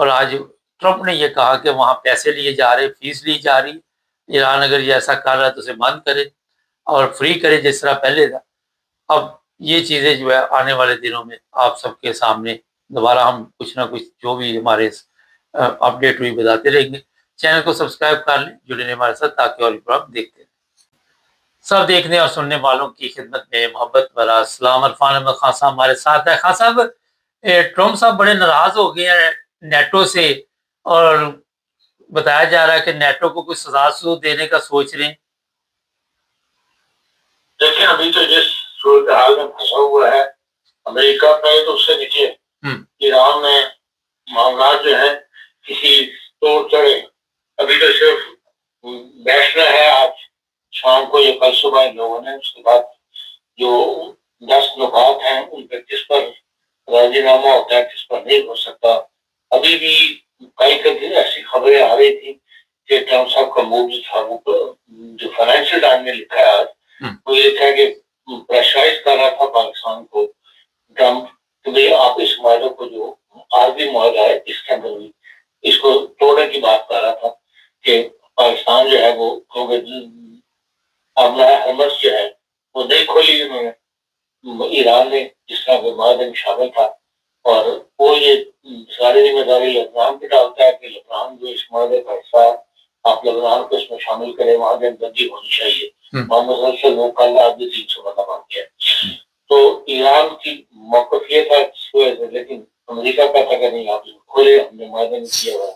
اور آج ٹرمپ نے یہ کہا کہ وہاں پیسے لیے جا رہے، فیس لی جا رہی، ایران اگر یہ ایسا کر رہا ہے تو اسے بند کرے اور فری کرے جس طرح پہلے تھا۔ اب یہ چیزیں جو ہے آنے والے دنوں میں آپ سب کے سامنے دوبارہ ہم کچھ نہ کچھ جو بھی ہمارے اپڈیٹ ہوئی بتاتے رہیں گے۔ چینل کو سبسکرائب کر لیں، جڑے رہیں ہمارے ساتھ تاکہ اور پروگرام دیکھتے رہیں۔ سب دیکھنے اور سننے والوں کی خدمت میں محبت برا السلام، عرفان احمد خان صاحب ہمارے ساتھ ہے۔ خان صاحب، ٹرمپ صاحب بڑے ناراض ہو گئے ہیں نیٹو سے، اور بتایا جا رہا ہے کہ نیٹو کو کوئی سزا دینے کا سوچ رہے ہیں۔ دیکھیں ابھی تو جس صورتحال میں پھنسا ہوا ہے امریکہ پہ تو اس سے نیچے ایران میں معاملات جو ہیں کسی توڑ چڑھے، ابھی تو صرف بیٹھنا ہے آج شام کو یا کل صبح ان لوگوں نے، اس کے بعد جو 10 نکات ہیں ان پہ کس پر راضی نامہ ہوتا ہے کس پر نہیں ہو سکتا۔ ابھی بھی کئی ایسی خبریں آ رہی تھی کہ ٹرمپ صاحب کا موو جو تھا وہ جو فائنینشیل ٹائم میں لکھا ہے آج، وہ یہ تھا کہ پریشرائز کر رہا تھا پاکستان کو ٹرمپ کہ بھئی آپ اس معاہدے کو جو عارضی معاہدہ ہے اس کے اندر بھی اس کو توڑنے کی بات کر رہا تھا کہ پاکستان جو ہے وہ اپنا ہرمس جو ہے وہ نہیں کھولی انہوں نے، ایران نے جس طرح کے معاہدے میں شامل تھا، اور وہ یہ ساری ذمہ داری لبنان پہ ڈالتا ہے کہ لبنان جو اس معاہدے کا حصہ ہے آپ لبنان کو اس میں شامل کریں، وہاں جنگ بندی ہونی چاہیے۔ محمد صلی اللہ علیہ وسلم کل آدمی 300 بندہ مانگ گیا، تو ایران کی موقف یہ تھا اس وجہ سے، لیکن امریکہ کا تھا کہ نہیں آپ کھولے، ہم نے معاہدے میں کیا ہوا،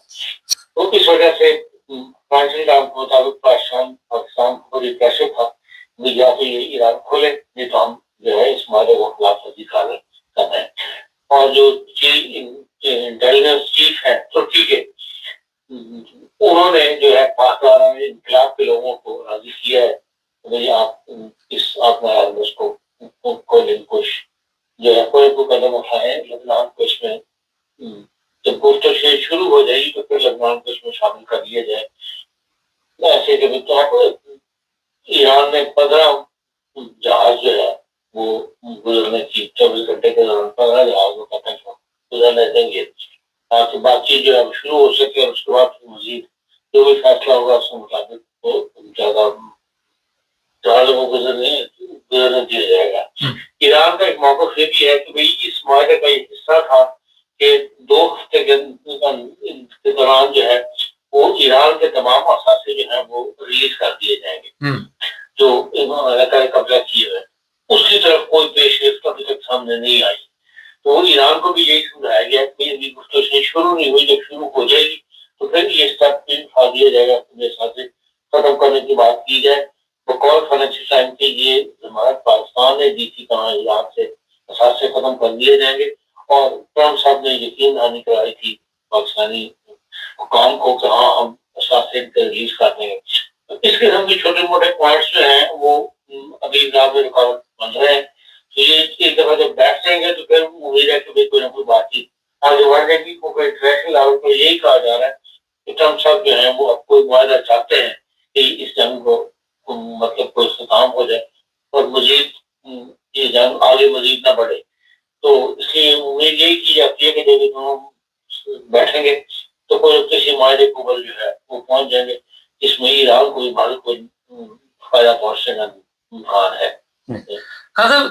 تو اس وجہ سے فرانسیسی ٹائم کے مطابق پاکستان کو بڑی پریشر تھا یا تو یہ ایران کھولے نہیں تو ہم جو ہے اس معاہدے کو خلاف ورزی کر رہے ہیں۔ اور جو انٹیلیجنس چیف ہے ترکی کے، انہوں نے جو ہے پاکستان انقلاب کے لوگوں کو راضی کیا ہے کہ آپ اس کو کچھ جو ہے کوئی قدم اٹھائیں، لبنان کو اس میں جب گفتگو شروع ہو جائے گی تو پھر لبنان کو اس میں شامل کر لیا جائے۔ ایسے کہ ایران نے 15 جہاز جو ہے وہ گزرنے کی 24 گھنٹے کے دوران 15 جہاز وہ کہتے ہیں گزرنے دیں گے تاکہ بات چیت جو ہے شروع ہو سکے، اور اس کے بعد مزید جو بھی فیصلہ ہوگا اس کے مطابق وہ زیادہ جہازوں کو گزرنے دیا جائے گا۔ ایران کا ایک موقف یہ بھی ہے کہ بھئی اس معاہدے کا ایک حصہ تھا کہ 2 ہفتے کے دوران جو ہے وہ ایران کے تمام اثاثے جو ہیں وہ ریلیز کر دیے جائیں گے جو امریکہ نے قبضہ کیے ہوئے، اس کی طرف کوئی پیش رفت ابھی تک سامنے نہیں آئی، تو ایران کو بھی یہی سمجھایا گیا کہ ابھی گفتگو شروع نہیں ہوئی، جب شروع ہو جائے گی تو پھر یہ اسٹیپ بھی اٹھا دیا جائے گا، اثاثے ختم کرنے کی بات کی جائے۔ بقول فائنینشیل ٹائم کی یہ ضمانت پاکستان نے دی تھی کہاں ایران سے اثاثے ختم کر دیے جائیں گے، اور ٹرمپ صاحب نے یقین دہانی کرائی تھی پاکستانی حکام کو کہ ہاں ہم اثاثے ریلیز کر دیں گے۔ اس قسم کے چھوٹے موٹے پوائنٹس جو ہیں وہ ابھی میں رکاوٹ بن رہے ہیں، تو یہ ایک دفعہ جب بیٹھ جائیں گے تو پھر امید ہے کہ کوئی نہ کوئی بات چیت آگے بڑھنے کی، کیونکہ انٹرنیشنل لیول پہ یہی کہا جا رہا ہے کہ ٹرمپ صاحب جو ہیں وہ اب کوئی معاہدہ چاہتے ہیں کہ اس جنگ کو مطلب کوئی اختتام ہو جائے اور مزید یہ جنگ آگے مزید نہ بڑھے، تو اس لیے امید یہی کی جاتی ہے کہ جب دونوں بیٹھیں گے تو کوئی کسی معاہدے کو جو ہے وہ پہنچ جائیں گے جس میں ایران کو بھی بھارت کو فائدہ پہنچنے کا امکان ہے۔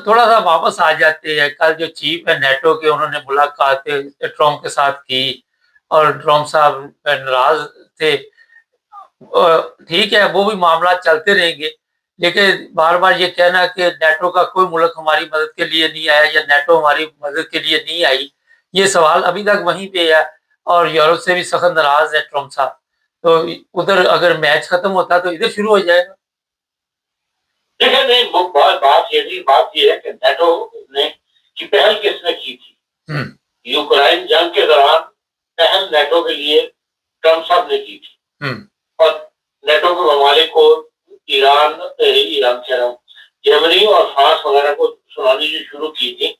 تھوڑا سا واپس آ جاتے ہیں، کل جو چیف ہے نیٹو کے انہوں نے ملاقات ٹرمپ کے ساتھ کی اور ٹرمپ صاحب ناراض تھے، ٹھیک ہے وہ بھی معاملات چلتے رہیں گے، لیکن بار بار یہ کہنا کہ نیٹو کا کوئی ملک ہماری مدد کے لیے نہیں آیا یا نیٹو ہماری مدد کے لیے نہیں آئی، یہ سوال ابھی تک وہیں پہ ہے، اور یورپ سے بھی سخت ناراض ہے ٹرمپ صاحب، تو ادھر اگر میچ ختم ہوتا تو ادھر شروع ہو جائے گا۔ دیکھیں نہیں، بات یہ ہے کہ نیٹو نے کی پہل کس نے کی تھی؟ یوکرائن جنگ کے دوران پہل نیٹو کے لیے ٹرمپ صاحب نے کی تھی، اور نیٹو کے ممالک کو ایران کہہ رہا ہوں جرمنی اور فرانس وغیرہ کو سنانی جو شروع کی تھی،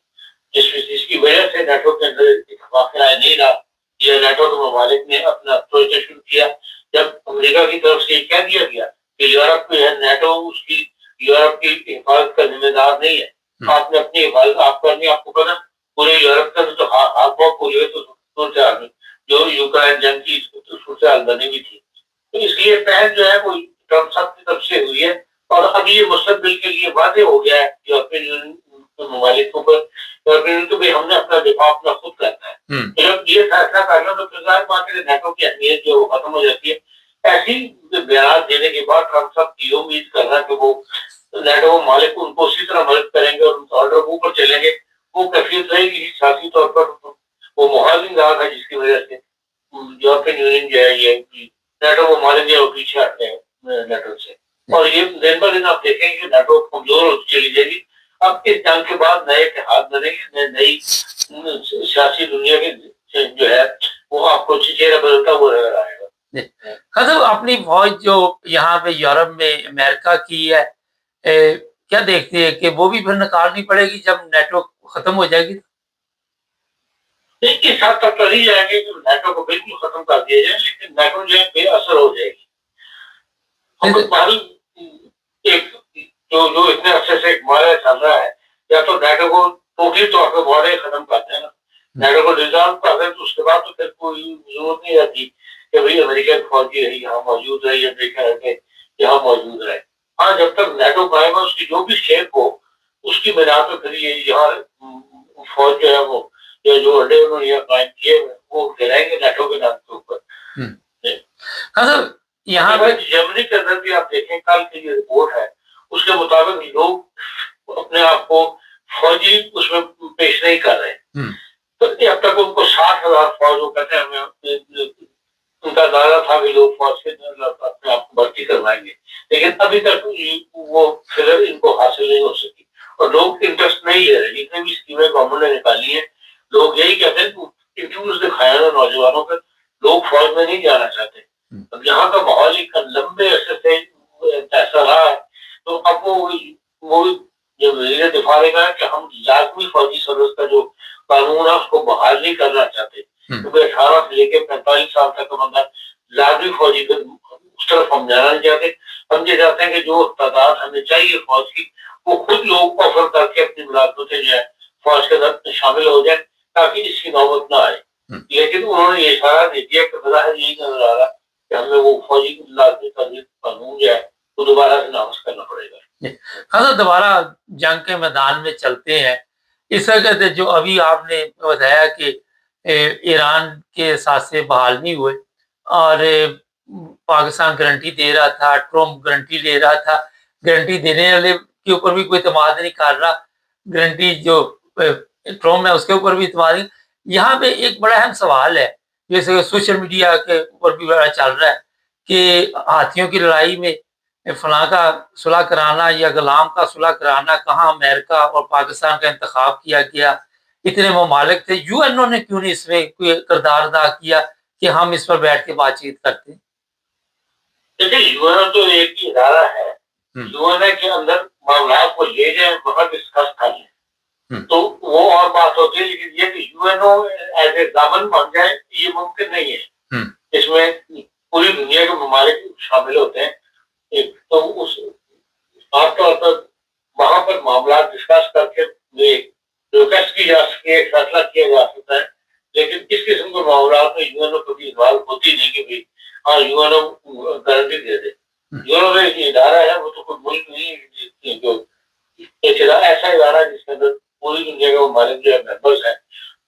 جس کی وجہ سے نیٹو کے اندر اتفاق رائے نہیں رہا، یہ نیٹو کے ممالک نے اپنا سوچنا شروع کیا جب امریکہ کی طرف سے یہ کہہ دیا گیا کہ یورپ جو ہے نیٹو اس کی یورپ کی حفاظت کا ذمہ دار نہیں ہے، آپ نے اپنی حفاظت آپ کرنی، آپ کو پتا پورے یورپ کا تو ہاتھ پاؤ پوری ہوئے تو جو یوکرائن جنگ کی صورتحال بنی ہوئی تھی. تو اس لیے پہل جو ہے وہ ٹرمپ صاحب کی طرف سے ہوئی ہے اور اب یہ مستقبل کے لیے واضح ہو گیا ہے یورپین یونین کے ممالک کے اوپر یورپین یونین کو بھی ہم نے اپنا دفاع اپنا خود کرنا ہے. جب یہ فیصلہ کرنا تو پھر ظاہر بات ہے نیٹو کی اہمیت جو ختم ہو جاتی ہے. ایسی بیانات دینے کے بعد ٹرمپ صاحب یہ امید کر رہا ہے کہ وہ نیٹو ممالک ان کو اسی طرح مدد کریں گے اور ان آرڈر کے اوپر چلیں گے. وہ کیفیت رہے گی سیاسی طور پر وہ ماحول نہیں رہا تھا جس کی وجہ سے یورپین یونین جو ہے یہ نیٹو ممالک جو ہے وہ پیچھے ہٹتے ہیں نیٹو سے. اور یہ دن بہ دن آپ دیکھیں گے کہ نیٹو کمزور ہوتی چلی جائے گی. اب اس جنگ کے بعد نئے اتحاد بنیں گے, نئی سیاسی دنیا کے جو ہے وہ آپ کو چہرہ بدلتا ہوا نظر آئے گا. مطلب اپنی فوج جو یہاں پہ یورپ میں امریکہ کی ہے کیا دیکھتے ہیں کہ وہ بھی پھر نکالنی پڑے گی جب نیٹو ختم ہو جائے گی؟ اس حد تک تو نہیں جائیں گے کہ نیٹو کو بالکل ختم کر دیا جائے, لیکن نیٹو جو ہے بے اثر ہو جائے گی. ایک جو اتنے عرصے سے ایک معاہدہ چل رہا ہے یا تو نیٹو کو ٹوٹلی طور پہ معاہدے ختم کر دینا, نیٹو کو ڈیزالو کر دیں تو اس کے بعد تو پھر کوئی ضرورت نہیں رہتی کہ بھائی امریکہ فوجی رہی یہاں موجود رہے یا امریکہ رہے یہاں موجود رہے. ہاں جب تک نیٹو قائم ہے اس کی جو بھی شیپ ہو اس کی بنیاد پہ پھر یہ یہاں فوج جو ہے وہ یا جو اڈے انہوں نے یہاں قائم کیے وہ گرائیں گے نیٹو کے نام کے اوپر. یہاں پہ جرمنی کے اندر بھی آپ دیکھیں کل کی جو رپورٹ ہے اس کے مطابق لوگ اپنے آپ کو فوجی اس میں پیش نہیں کر رہے. تو اب تک ان کو 60,000 فوج وہ کہتے ہیں ان کا دعویٰ تھا کہ لوگ فوج کے اپنے آپ کو بھرتی کروائیں گے, لیکن ابھی تک وہ فگر ان کو حاصل نہیں ہو سکی اور لوگ انٹرسٹ نہیں لے رہے. جتنے بھی اسکیمیں گورنمنٹ نے نکالی ہیں لوگ یہی کہتے ہیں انٹرویوز دکھایا نا نوجوانوں کا, لوگ فوج میں نہیں جانا چاہتے. اب یہاں کا ماحول ایک لمبے عرصے سے ایسا رہا ہے تو اب وہ جو وزیر دفاع نے کہا کہ ہم لازمی فوجی سروس کا جو قانون ہے اس کو بحال نہیں کرنا چاہتے, کیونکہ 18 سے لے کے 45 سال تک کا بندہ لازمی فوجی کو اس طرف ہم جانا نہیں چاہتے. ہم یہ چاہتے ہیں کہ جو تعداد ہمیں چاہیے فوج کی وہ خود لوگ آفر کر کے اپنی ملازمتیں جو ہے فوج کے اندر شامل ہو جائیں تاکہ اس کی نوبت نہ آئے. لیکن انہوں نے یہ اشارہ دے دیا کہ بظاہر یہی نظر آ رہا کہ ہمیں وہ فوجی لازمی قانون جو ہے وہ دوبارہ سے نافذ کرنا پڑے گا. حضرت دوبارہ جنگ کے میدان میں چلتے ہیں. اس وقت جو ابھی آپ نے بتایا کہ ایران کے ساتھ سے بحال نہیں ہوئے اور پاکستان گارنٹی دے رہا تھا, ٹرمپ گارنٹی لے رہا تھا, گارنٹی دینے والے کے اوپر بھی کوئی اعتماد نہیں کر رہا, گارنٹی جو ٹرمپ ہے اس کے اوپر بھی اعتماد نہیں. یہاں پہ ایک بڑا اہم سوال ہے جیسے سوشل میڈیا کے اوپر بھی بڑا چل رہا ہے کہ ہاتھیوں کی لڑائی میں فلاں کا صلح کرانا یا غلام کا صلح کرانا, کہاں امریکہ اور پاکستان کا انتخاب کیا گیا, اتنے ممالک تھے, یو این او نے کیوں نہیں اس میں کوئی کردار ادا کیا کہ ہم اس پر بیٹھ کے بات چیت کرتے ہیں؟ دیکھیں یو این او تو ایک ادارہ ہے, یو این او کے اندر معاملات کو لے جائیں وہاں ڈسکس کر لیں تو وہ اور بات ہوتی ہے, لیکن یہ کہ U N O is a دامن بن جائے یہ ممکن نہیں ہے. اس میں پوری دنیا کے ممالک شامل ہوتے ہیں. تو اس عام طور پر وہاں پر معاملات ڈسکس کر کے ریکویسٹ کی جا سکتی ہے, فیصلہ کیا جا سکتا ہے, لیکن اس قسم کے معاملات میں یو این او کبھی انوالو ہوتی نہیں کہ ہاں یو این او گارنٹی دے دے. یو این او ایک ادارہ ہے, وہ تو کوئی ملک نہیں ہے, جو ایک ایسا ادارہ جس کے اندر پوری دنیا کے ممالک جو ہے ممبرز ہیں,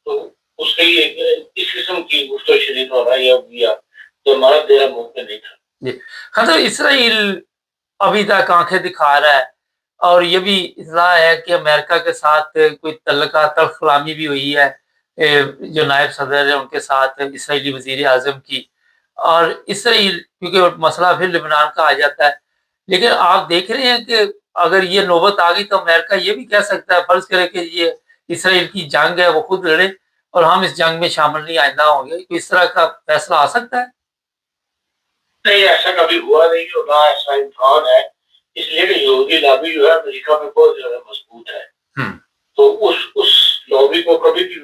تو اس کے لیے اس قسم کی گفت و شنید ہونا یا ضمانت دینا ممکن نہیں تھا. مطلب اسرائیل ابھی تک آنکھیں دکھا رہا ہے اور یہ بھی اطلاع ہے کہ امریکہ کے ساتھ کوئی تلقہ تلخ کلامی بھی ہوئی ہے جو نائب صدر ہے ان کے ساتھ اسرائیلی وزیر اعظم کی, اور اسرائیل کیونکہ مسئلہ پھر لبنان کا آ جاتا ہے. لیکن آپ دیکھ رہے ہیں کہ اگر یہ نوبت آ گئی تو امریکہ یہ بھی کہہ سکتا ہے, فرض کرے کہ یہ اسرائیل کی جنگ ہے وہ خود لڑے اور ہم اس جنگ میں شامل نہیں آئندہ ہوں گے, تو اس طرح کا فیصلہ آ سکتا ہے؟ نہیں, ایسا کبھی ہوا نہیں اور نہ ایسا امکان ہے, اس لیے کہ یہودی لابی جو ہے امریکہ میں بہت زیادہ مضبوط ہے. تو اس لابی کو کبھی بھی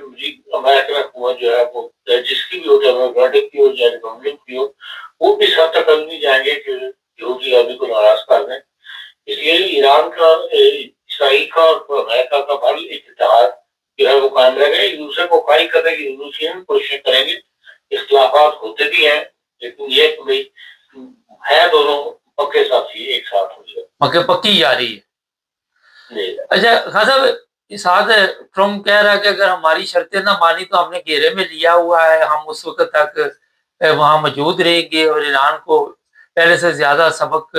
امریکہ میں حکومت جو ہے وہ جس کی بھی ہو, ڈیموکریٹک کی ہو یا ریپبلک کی ہو, وہ اس حد تک کبھی نہیں جائیں گے کہ یہودی لابی کو ناراض کر دیں. اس لیے ایران کا, اسرائیل کا اور امریکہ کا بھر ایک اتحاد جو ہے وہ قائم رہے گا. ایک دوسرے کو قائم کرنے کی روسین کوششیں کریں گے, اختلافات ہوتے بھی ہیں، لیکن یہ کہ بھائی ہے دونوں پکے ساتھی ایک ساتھ ہو جائے، مگر پکی جاری ہے. جی اچھا خان صاحب، ساتھ ٹرمپ کہہ رہا ہے کہ اگر ہماری شرطیں نہ مانی تو ہم نے گھیرے میں لیا ہوا ہے، ہم اس وقت تک وہاں موجود رہیں گے اور ایران کو پہلے سے زیادہ سبق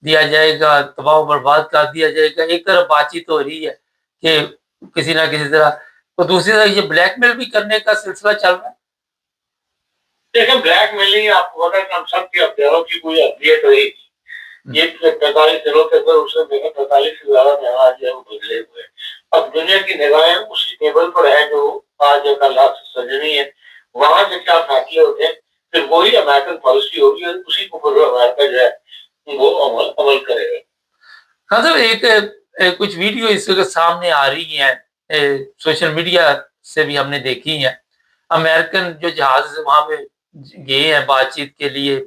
دیا جائے گا، تباہ و برباد کر دیا جائے گا. ایک طرف بات چیت ہو رہی ہے کہ کسی نہ کسی طرح، تو دوسری طرف یہ بلیک میل بھی کرنے کا سلسلہ چل رہا ہے. دیکھیں بلیک میلنگ آپ کو پتا ہم سب کے اختیاروں کی کوئی ابدیت رہی تھی. یہ 45 دنوں کے اندر اس نے 45 سے زیادہ نگاہ جو ہے وہ بدلے ہوئے. اب دنیا کی نگاہیں اسی ٹیبل پر ہے جو آج ایک اللہ سے سجنی ہے. وہاں سے کیا فیصلے ہوتے ہیں پھر وہی امریکن پالیسی ہوگی اور اسی کو پھر امریکہ جو ہے وہ عمل کرے گا. ہاں صاحب، ایک کچھ ویڈیو اس وقت سامنے آ رہی ہیں سوشل میڈیا سے بھی ہم نے دیکھی ہیں. امریکن جو جہاز وہاں پہ گئے ہیں بات چیت کے لیے،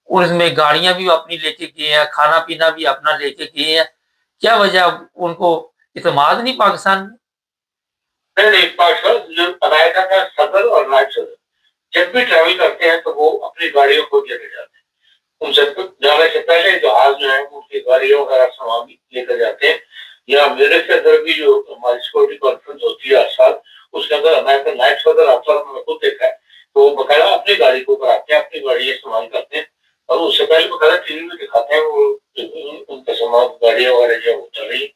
اس میں گاڑیاں بھی اپنی لے کے گئے ہیں، کھانا پینا بھی اپنا لے کے گئے ہیں. کیا وجہ ان کو اعتماد نہیں پاکستان میں؟ نہیں پاکستان جو امریکہ کا صدر اور نائب صدر جب بھی ٹریول کرتے ہیں تو وہ اپنی گاڑیوں کو لے کر جاتے ہیں. ان سے جانے سے پہلے جہاز جو ہے ان کی گاڑیوں کا سامان لے کر جاتے ہیں. یا میرے کے اندر بھی جو ہماری سیکورٹی کانفرنس ہوتی ہے ہر سال، اس کے اندر امریکہ نائب صدر افسر میں خود دیکھا ہے تو وہ باقاعدہ اپنی گاڑی کو کراتے ہیں، اپنی گاڑی استعمال کرتے ہیں اور اس سے پہلے باقاعدہ ٹی وی میں دکھاتے ہیں وہ ان کے سامان گاڑیاں وغیرہ جو چل رہی.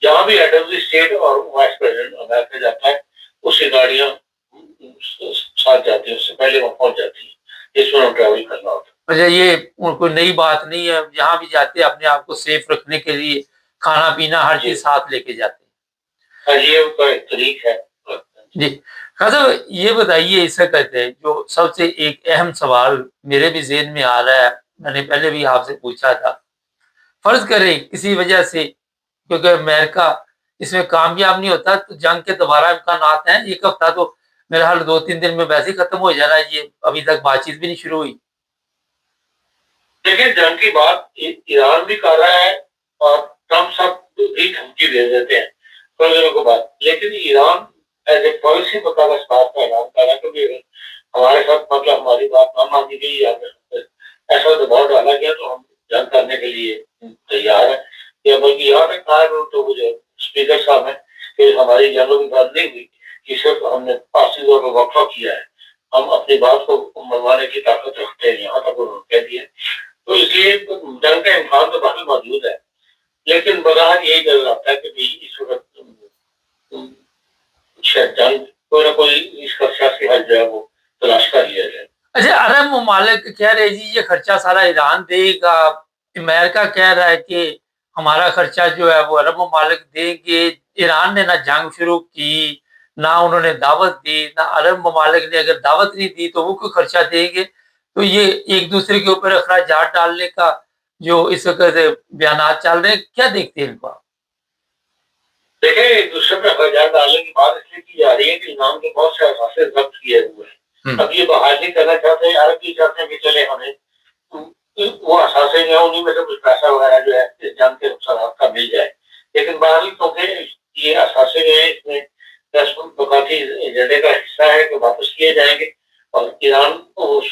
جہاں بھی ایڈ آف دی اسٹیٹ اور وائس پریزیڈنٹ امریکہ جاتا ہے اس کی گاڑیاں ساتھ جاتی ہیں، اس سے پہلے وہ پہنچ جاتی ہیں. اس میں ہم ٹریول کرنا ہوتا ہے. اچھا، یہ کوئی نئی بات نہیں ہے، جہاں بھی جاتے ہیں اپنے آپ کو سیف رکھنے کے لیے کھانا پینا ہر چیز ساتھ لے کے جاتے ہیں. یہ ان کا ایک طریق ہے. جی خان صاحب، یہ بتائیے اس وقت جو سب سے ایک اہم سوال میرے بھی ذہن میں آ رہا ہے، میں نے پہلے بھی آپ سے پوچھا تھا. فرض کریں کسی وجہ سے، کیونکہ امریکہ اس میں کامیاب نہیں ہوتا تو جنگ کے دوبارہ امکانات ہیں. ایک ہفتہ تو میرا حال 2-3 دن میں ویسے ہی ختم ہو جانا ہے، یہ ابھی تک بات چیت بھی نہیں شروع ہوئی. دیکھیں جنگ کی بات ایران بھی کر رہا ہے اور ٹرمپ سب بھی دھمکی دے دیتے ہیں تھوڑے دنوں کے بعد، لیکن ایران ایز اے پالیسی مطلب اس بات کا اعلان کر رہا ہے کہ ہمارے ساتھ مطلب ہماری بات نہ مانی گئی یا ایسا دباؤ ڈالا گیا تو ہم جنگ کرنے کے لیے تیار ہیں. یا بلکہ یہاں تک کہا تو وہ جو اسپیکر صاحب ہیں کہ ہماری جنگوں کی بات نہیں ہوئی کہ صرف ہم نے پاسی طور پر وقفہ کیا ہے، ہم اپنی بات کو منوانے کی طاقت رکھتے ہیں، یہاں تک انہوں نے کہہ دیا. تو اس لیے جنگ کا امکان تو باقی موجود ہے، لیکن بظاہر یہی نظر آتا ہے کہ اس وقت جنگ کوئی نہ کوئی اس کا سیاسی حل جو ہے وہ تلاش کر لیا جائے. اچھا، عرب ممالک کہہ رہے جی یہ خرچہ سارا ایران دے گا، امریکہ کہہ رہا ہے کہ ہمارا خرچہ جو ہے وہ عرب ممالک دیں گے. ایران نے نہ جنگ شروع کی، نہ انہوں نے دعوت دی، نہ عرب ممالک نے اگر دعوت نہیں دی تو وہ کوئی خرچہ دیں گے. تو یہ ایک دوسرے کے اوپر اخراجات ڈالنے کا جو اس وقت بیانات چل رہے ہیں، کیا دیکھتے ہیں ان کو؟ دیکھیں ایک دوسرے پہ اخراجات ڈالنے کی بات اس لیے کی جا رہی ہے کہ ایران کے بہت سے اثاثے ضبط کیے ہوئے ہیں. اب یہ بحالی کرنا چاہتے ہیں، عرب بھی چاہتے ہیں کہ چلے ہمیں وہ اثاثے جو ہیں انہیں میں سے کچھ پیسہ وغیرہ جو ہے اس جنگ کے نقصانات کا مل جائے. لیکن بہرحال کیونکہ یہ اثاثے جو ہیں اس میں بقاتی ایجنڈے کا حصہ ہے کہ واپس کیے جائیں گے اور ایران اس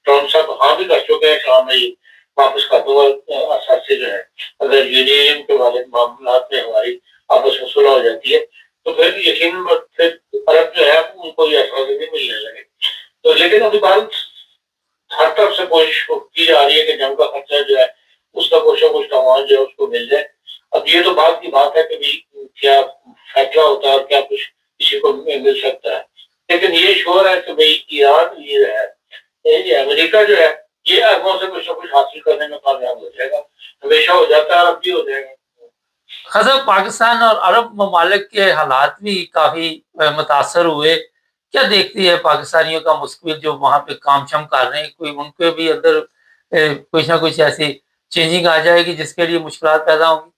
ٹرمپ صاحب ہاں بھی کر چکے ہیں کہ میں واپس کر دوں گا اثاثے جو ہے. اگر یونین کے والے معاملات میں ہماری آپس میں صلح ہو جاتی ہے تو پھر یقیناً عرب جو ہے ان کو یہ اثاثے نہیں ملنے لگے. تو لیکن ابھی بات ہر طرف سے کوشش کی جا رہی ہے کہ جنگ کا خرچہ جو ہے اس کا کچھ نہ کچھ سامان جو ہے اس کو مل جائے. اب یہ تو بات کی بات ہے کہ کیا فیصلہ ہوتا ہے اور کیا کچھ کسی کو مل سکتا ہے. لیکن یہ شور ہے کہ بھائی ایران یہ ہے، یہ امریکہ جو ہے یہ اربوں سے کچھ نہ کچھ حاصل کرنے میں کامیاب ہو جائے گا. ہمیشہ ہو جاتا ہے، اب بھی ہو جائے گا. خزر پاکستان اور عرب ممالک کے حالات بھی کافی متاثر ہوئے. کیا دیکھتی ہے پاکستانیوں کا مستقبل جو وہاں پہ کام شم کر رہے ہیں، کوئی ان کے بھی اندر کچھ نہ کچھ ایسی چینجنگ آ جائے گی جس کے لیے مشکلات پیدا ہوں گی؟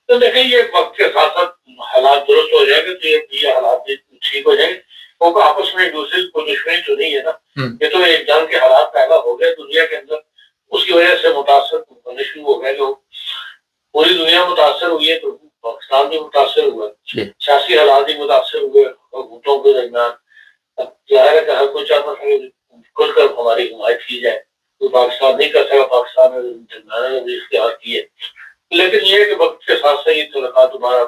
تو دیکھیں یہ وقت کے ساتھ ساتھ حالات درست ہو جائیں گے تو یہ حالات بھی ٹھیک ہو جائیں گے، کیونکہ آپس میں ایک دوسرے کو دشمنی تو نہیں ہے نا. یہ تو ایک جنگ کے حالات پیدا ہو گئے دنیا کے اندر، اس کی وجہ سے متاثر ہونے شروع ہو گئے لوگ. پوری دنیا متاثر ہوئی ہے تو پاکستان بھی متاثر ہوا، سیاسی حالات بھی متاثر ہوئے حکومتوں کے درمیان. اب ظاہر ہے کہ ہر کوئی چاہتا تھا کھل کر ہماری حمایت کی جائے. تو پاکستان نہیں کر سکا, پاکستان نے جنگانے بھی اختیار کیے, لیکن یہ ہے کہ وقت کے ساتھ ساتھ یہ تعلقات دوبارہ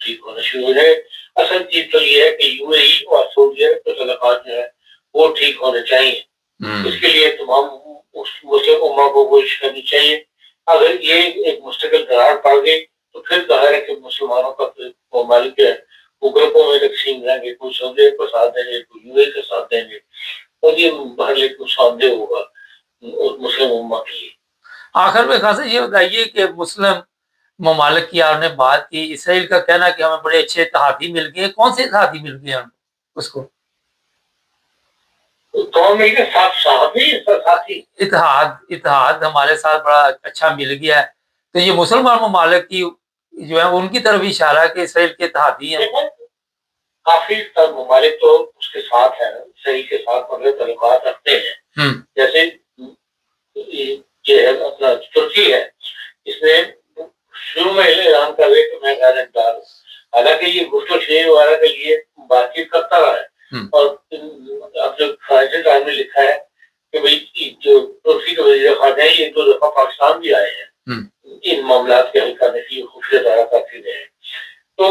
ٹھیک ہونا شروع ہو جائے. اصل چیز تو یہ ہے کہ یو اے ای اور سعودیہ کے تعلقات جو ہے وہ ٹھیک ہونے چاہیے. اس کے لیے تمام مسلم امہ کو کوشش کرنی چاہیے. اگر یہ ایک مستقل قرار پا گئی تو پھر ظاہر ہے کہ مسلمانوں کا ممالک ہے وہ گروپوں میں تقسیم رہیں گے, کوئی سعودیہ کو ساتھ دیں گے, کوئی یو اے کے ساتھ دیں گے, اور یہ بہرحال ایک نقصان دہ ہوگا مسلم امہ کے لیے. آخر میں خاصا یہ بتائیے کہ مسلم ممالک کی آپ نے بات کی, اسرائیل کا کہنا کہ ہمیں بڑے اچھے اتحادی مل گئے, کون سے اتحادی مل گئے ہم اس کو؟ اتحاد ہمارے ساتھ بڑا اچھا مل گیا ہے. تو یہ مسلمان ممالک کی جو ہے ان کی طرف اشارہ کہ اسرائیل کے اتحادی ہیں. کافی ممالک تو اس کے ساتھ ہیں, اسرائیل کے ساتھ مطلب تعلقات رکھتے ہیں. جیسے یہ ہے اپنا ترکی ہے, اس نے شروع میں اعلان کر رہے کہ میں غیر انتظار ہوں, حالانکہ یہ گفت و شنید وغیرہ کے لیے بات چیت کرتا رہا ہے. اور اب جو فائنینشل ٹائم میں لکھا ہے کہ بھائی جو ترکی کے وزیر خارجہ ہیں یہ 2 دفعہ پاکستان بھی آئے ہیں ان معاملات کے حل کرنے کے لیے خفیہ دورہ کرتے رہے ہیں. تو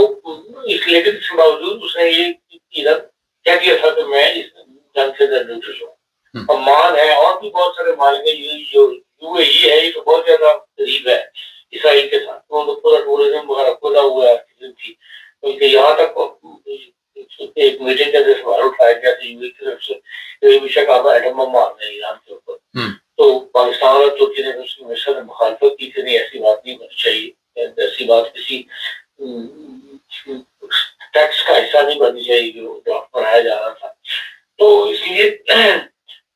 اس لیکن اس کے باوجود اس نے یہ کہہ دیا تھا کہ میں اس جنگ سے نیوٹرل ہوں. اور مان ہے, اور بھی بہت سارے مالک ہیں, جو یو اے ای ہے یہ تو بہت زیادہ قریب ہے اسرائیل کے ساتھ, وہ تو پورا ٹورزم وغیرہ کھلا ہوا ہے تھی. بلکہ یہاں تک ایک میٹنگ کا جو سوال اٹھایا گیا تھا یو اے کی طرف سے کہ بے شک آپ ایٹم بم مارنا ہے ایران کے اوپر, تو پاکستان اور ترکی نے اس ہمیشہ مخالفت کی کہ نہیں ایسی بات نہیں ہونی چاہیے, ایسی بات کسی ٹیکس کا حصہ نہیں بننی چاہیے جو بڑھایا جا رہا تھا. تو اس لیے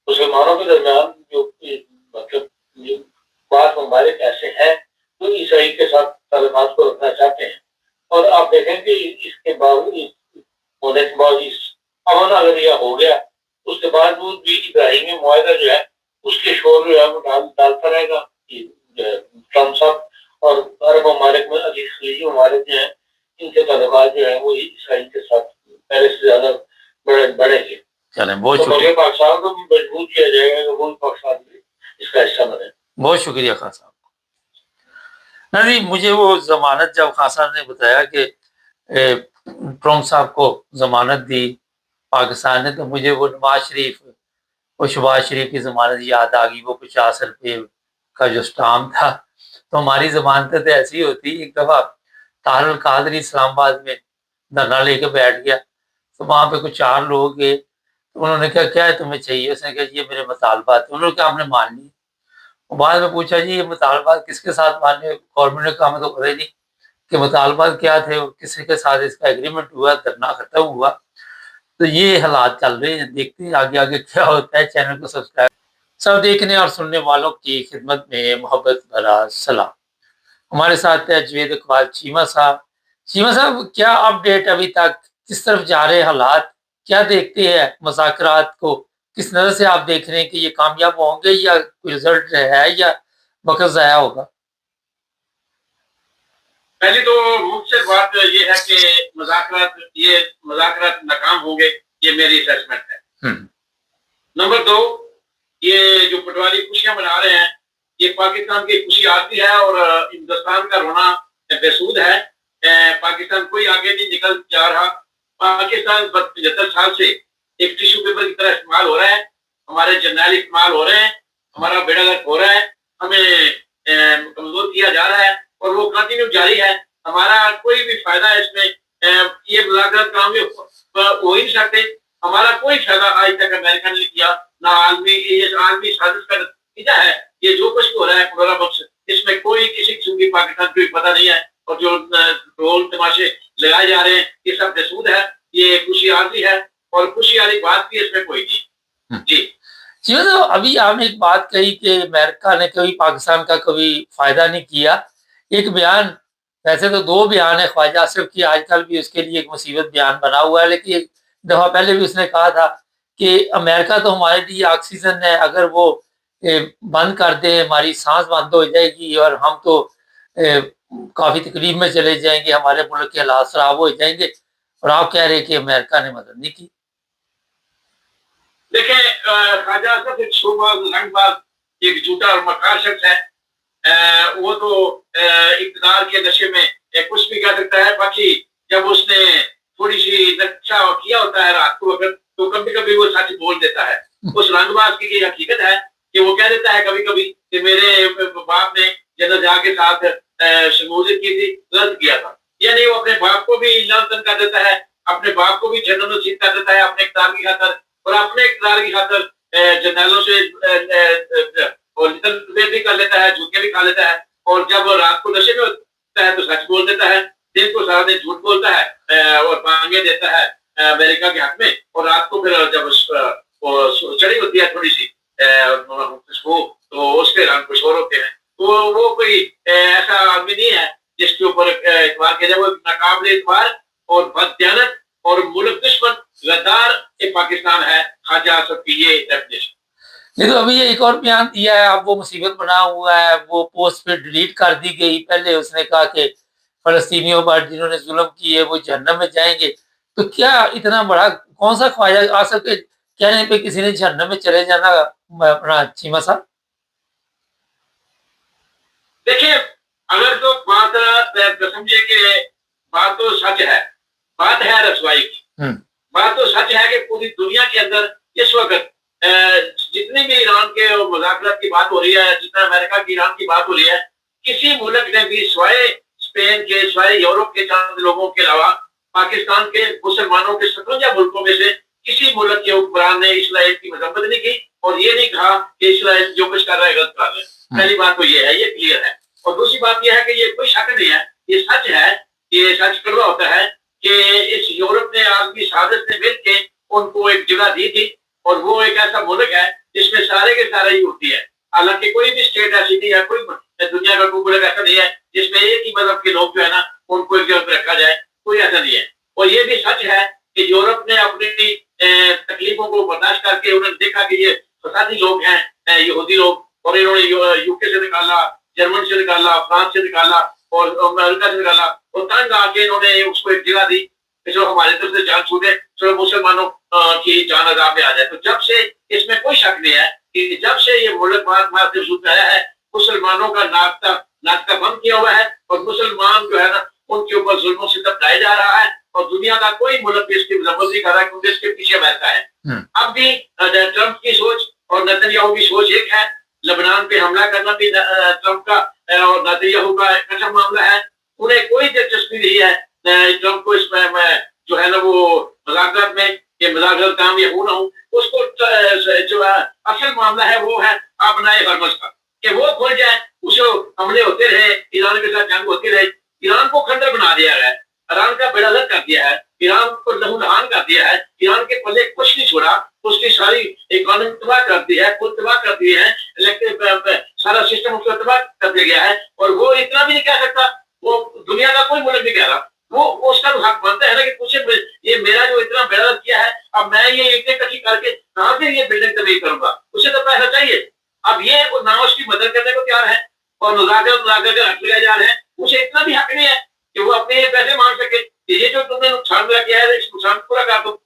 مسلمانوں کے درمیان جو مطلب بعض ممالک ایسے ہیں جو اسرائیل کے ساتھ تعلقات کو رکھنا چاہتے ہیں. اور آپ دیکھیں کہ اس کے باوجود ہونے کے بعد امن اگر یہ ہو گیا اس کے باوجود بھی ابراہیمی معاہدہ جو ہے اس کے شور جو ہے وہ ڈالتا رہے گا. ٹرمپ صاحب اور عرب ممالک میں عزیز خلیجی ممالک جو ہیں ان کے تعلقات جو ہیں وہ اسرائیل کے ساتھ پہلے سے زیادہ بڑھیں گے. چلیں بہت شکریہ. پاکستان کو بھی مجبور کیا جائے گا کہ وہ پاکستان بھی اس کا حصہ بنے. بہت شکریہ خان صاحب. نہیں, مجھے وہ ضمانت جب خان صاحب نے بتایا کہ ٹرمپ صاحب کو ضمانت دی پاکستان نے, تو مجھے وہ نواز شریف اور شہباز شریف کی ضمانت یاد آ گئی. وہ 50 روپے کا جو اسٹامپ تھا, تو ہماری ضمانتیں تو ایسی ہوتی. ایک دفعہ طاہر القادری اسلام آباد میں دھرنا لے کے بیٹھ گیا, تو وہاں پہ کچھ 4 لوگ گئے, تو انہوں نے کہا کیا ہے تمہیں چاہیے؟ اس نے کہا یہ میرے مطالبات. انہوں نے کہا ہم نے مان لی. بعد میں پوچھا جی یہ مطالبات کس کے ساتھ ماننے؟ گورنمنٹ نے کہا ہمیں تو پتہ ہی نہیں کہ مطالبات کیا تھے اور کسی کے ساتھ اس کا ایگریمنٹ ہوا, دھرنا ختم ہوا. تو یہ حالات چل رہے ہیں, دیکھتے ہیں آگے آگے کیا ہوتا ہے. چینل کو سبسکرائب. سب دیکھنے اور سننے والوں کی خدمت میں محبت بھرا سلام. ہمارے ساتھ ہے جوید اقبال چیمہ صاحب. چیمہ صاحب کیا اپڈیٹ ابھی تک, کس طرف جا رہے حالات, کیا دیکھتے ہیں مذاکرات کو, کس نظر سے آپ دیکھ رہے ہیں کہ یہ کامیاب ہوں گے یا کوئی رزلٹ ہے یا وقت ضائع ہوگا؟ پہلی تو مختصر بات یہ ہے کہ مذاکرات ناکام ہوں گے, یہ میری اسیسمنٹ ہے. نمبر 2, یہ جو پٹواری خوشیاں منا رہے ہیں یہ پاکستان کی خوشی آتی ہے اور ہندوستان کا رونا بے سود ہے. پاکستان کوئی آگے نہیں نکل جا رہا. پاکستان 75 سال سے ایک ٹیشو پیپر کی طرح استعمال ہو رہا ہے. ہمارے جرنیل استعمال ہو رہے ہیں, ہمارا بیڑا گرک ہو رہا ہے, ہمیں کمزور کیا جا رہا ہے اور وہ کنٹینیو جاری ہے. ہمارا کوئی بھی فائدہ ہے اس میں, یہ مذاکرات کامیاب ہو ہی نہیں سکتے. ہمارا کوئی فائدہ آج تک امریکہ نے کیا نہ عالمی سازش کا نتیجہ ہے. یہ جو کچھ ہو رہا ہے پورا بخش, اس میں کوئی کسی قسم کی پاکستان کو پتہ نہیں ہے, اور جو ڈھول تماشے لگائے جا رہے ہیں یہ سب بےسود ہے. یہ خوشی عارضی ہے اور خوشی والی بات بھی اس میں کوئی نہیں. جی ابھی آپ نے ایک بات کہی کہ امریکہ نے کبھی پاکستان کا کبھی فائدہ نہیں کیا. ایک بیان, ویسے تو 2 بیان ہے خواجہ آصف کی, آج کل بھی اس کے لیے ایک مصیبت بیان بنا ہوا ہے, لیکن ایک دفعہ پہلے بھی اس نے کہا تھا کہ امریکہ تو ہمارے لیے آکسیجن ہے, اگر وہ بند کر دے ہماری سانس بند ہو جائے گی اور ہم تو کافی تکلیف میں چلے جائیں گے, ہمارے ملک کے حالات خراب ہو جائیں گے. اور آپ کہہ رہے کہ امریکہ نے مدد نہیں کی. دیکھیں خواجہ اسد ایک شوباز رنگ باز ایک جھوٹا اور مکار شخص ہے، وہ تو اقتدار کے نشے میں کچھ بھی کہہ سکتا ہے. باقی جب اس نے تھوڑی سی نقشہ کیا ہوتا ہے رات کو اگر تو کبھی کبھی وہ سچ بول دیتا ہے. اس رنگ باز کی یہ حقیقت ہے کہ وہ کہہ دیتا ہے کبھی کبھی کہ میرے باپ نے جنرل ضیاء کے ساتھ شمولیت کی تھی، غلط کیا تھا. یعنی وہ اپنے باپ کو بھی لعنت کر دیتا ہے، اپنے باپ کو بھی جنرل نصیب کر دیتا ہے اپنے اقتدار کی خاطر، اور اپنے اقتدار کی خاطر جنرلوں سے بھی کر لیتا ہے، جھوٹے بھی کھا لیتا ہے. اور جب رات کو نشے میں ہوتا ہے تو سچ بول دیتا ہے، دن کو سارا دن جھوٹ بولتا ہے اور پانگے دیتا ہے امریکہ کے حق میں. اور رات کو پھر جب چڑھی ہوتی ہے تھوڑی سی خوشبو تو اس کے رنگ کچھ اور ہوتے ہیں. تو وہ کوئی ایسا آدمی نہیں ہے جس کے اوپر اعتبار کیا جائے. وہ ناقابل اعتبار اور بددیانت اور ملک دشمن غدار پاکستان ہے خواجہ اسد کی یہ ڈیفینیشن. یہ تو ابھی ایک اور بیان دیا ہے، اب وہ مصیبت بنا ہوا ہے، وہ پوسٹ پہ ڈیلیٹ کر دی گئی. پہلے اس نے کہا کہ فلسطینیوں پر جنہوں نے ظلم کیے وہ جہنم میں جائیں گے. تو کیا اتنا بڑا کون سا خواجہ اسد کے کہنے پہ کسی نے جہنم میں چلے جانا اپنا چیمہ صاحب؟ دیکھیں اگر تو بات سمجھے کہ بات تو سچ ہے، بات ہے رسوائی کی، بات تو سچ ہے کہ پوری دنیا کے اندر اس وقت جتنی بھی ایران کے مذاکرات کی بات ہو رہی ہے، جتنا امریکہ کی ایران کی بات ہو رہی ہے، کسی ملک نے بھی سوائے اسپین کے، سوائے یورپ کے چند لوگوں کے علاوہ پاکستان کے مسلمانوں کے 57 ملکوں میں سے کسی ملک کے حکمران نے اسرائیل کی مذمت نہیں کی اور یہ نہیں کہا کہ اسرائیل جو کچھ کر رہا ہے غلط کر رہا ہے. پہلی بات تو یہ ہے، یہ کلیئر ہے. اور دوسری بات یہ ہے کہ یہ کوئی شک نہیں ہے، یہ سچ ہے، یہ سچ کڑوا ہوتا ہے کہ اس یورپ نے عالمی سازش نے مل کے ان کو ایک جگہ دی تھی اور وہ ایک ایسا ملک ہے جس میں سارے کے سارے ہی ہوتی ہے. حالانکہ کوئی بھی اسٹیٹ ایسی نہیں ہے، کوئی دنیا کا کوئی ملک ایسا نہیں ہے جس میں ایک ہی مذہب کے لوگ جو ہے نا ان کو ایک جگہ پہ رکھا جائے، کوئی ایسا نہیں ہے. اور یہ بھی سچ ہے کہ یورپ نے اپنی تکلیفوں کو برداشت کر کے انہوں نے دیکھا کہ یہ فسادی لوگ ہیں یہودی لوگ، اور انہوں نے یو کے سے نکالا، جرمن سے نکالا، فرانس سے نکالا اور امریکہ سے نکالا، اور تنگ آ کے انہوں نے اس کو ایک جگہ دی کہ چلو ہماری طرف سے جان چھوٹے، چلو مسلمانوں کی جان عذاب میں آ جائے. تو جب سے اس میں کوئی شک نہیں ہے کہ جب سے یہ ملک محسوس آیا ہے مسلمانوں کا ناطقہ بند کیا ہوا ہے اور مسلمان جو ہے نا ان کے اوپر ظلم و ستم ڈھائے جا رہا ہے اور دنیا کا کوئی ملک بھی اس کی مذمت نہیں کر رہا ہے کیونکہ اس کے پیچھے امریکہ ہے. اب بھی ٹرمپ کی سوچ اور نتنیاہو کی سوچ ایک ہے. لبنان پہ حملہ کرنا بھی ٹرمپ کا اور نتنیاہو کا ایک اہم معاملہ ہے. انہیں کوئی دلچسپی نہیں ہے ٹرمپ کو اس میں جو ہے نا وہ مذاکرات میں کہ مذاکرات کام یا ہو نہ ہو. اس کو جو اصل معاملہ ہے وہ ہے آبنائے ہرمز کا کہ وہ کھل جائے، اسے حملے ہوتے رہے، ایران کے ساتھ جنگ ہوتی رہے. ایران کو کھنڈر بنا دیا ہے، ایران کا بیڑا غرق کر دیا ہے، ایران کو لہو لہان کر دیا ہے، ایران کے پلے کچھ نہیں چھوڑا، اس کی ساری اکانومی تباہ کر دی ہے، خود تباہ کر دی ہے، سارا سسٹم اس کو تباہ کر دیا گیا ہے. اور وہ اتنا بھی نہیں کہہ سکتا، وہ دنیا کا کوئی ملک نہیں کہہ رہا، وہ اس کا حق بنتا ہے نا کہ کچھ یہ میرا جو اتنا بیڑا غرق کیا ہے اب میں یہ اتنے کٹھی کر کے کہاں سے یہ بلڈنگ تبدیل کروں گا، اسے تو پیسہ چاہیے. اب یہ نہ اس کی مدد کرنے کو تیار ہے اور مذاکرات کے حق لگائے جا رہے ہیں. اسے اتنا بھی حق نہیں ہے کہ وہ اپنے پیسے مانگ سکے کہ یہ جو تم نے نقصان کیا ہے اس نقصان کو پورا کر دو.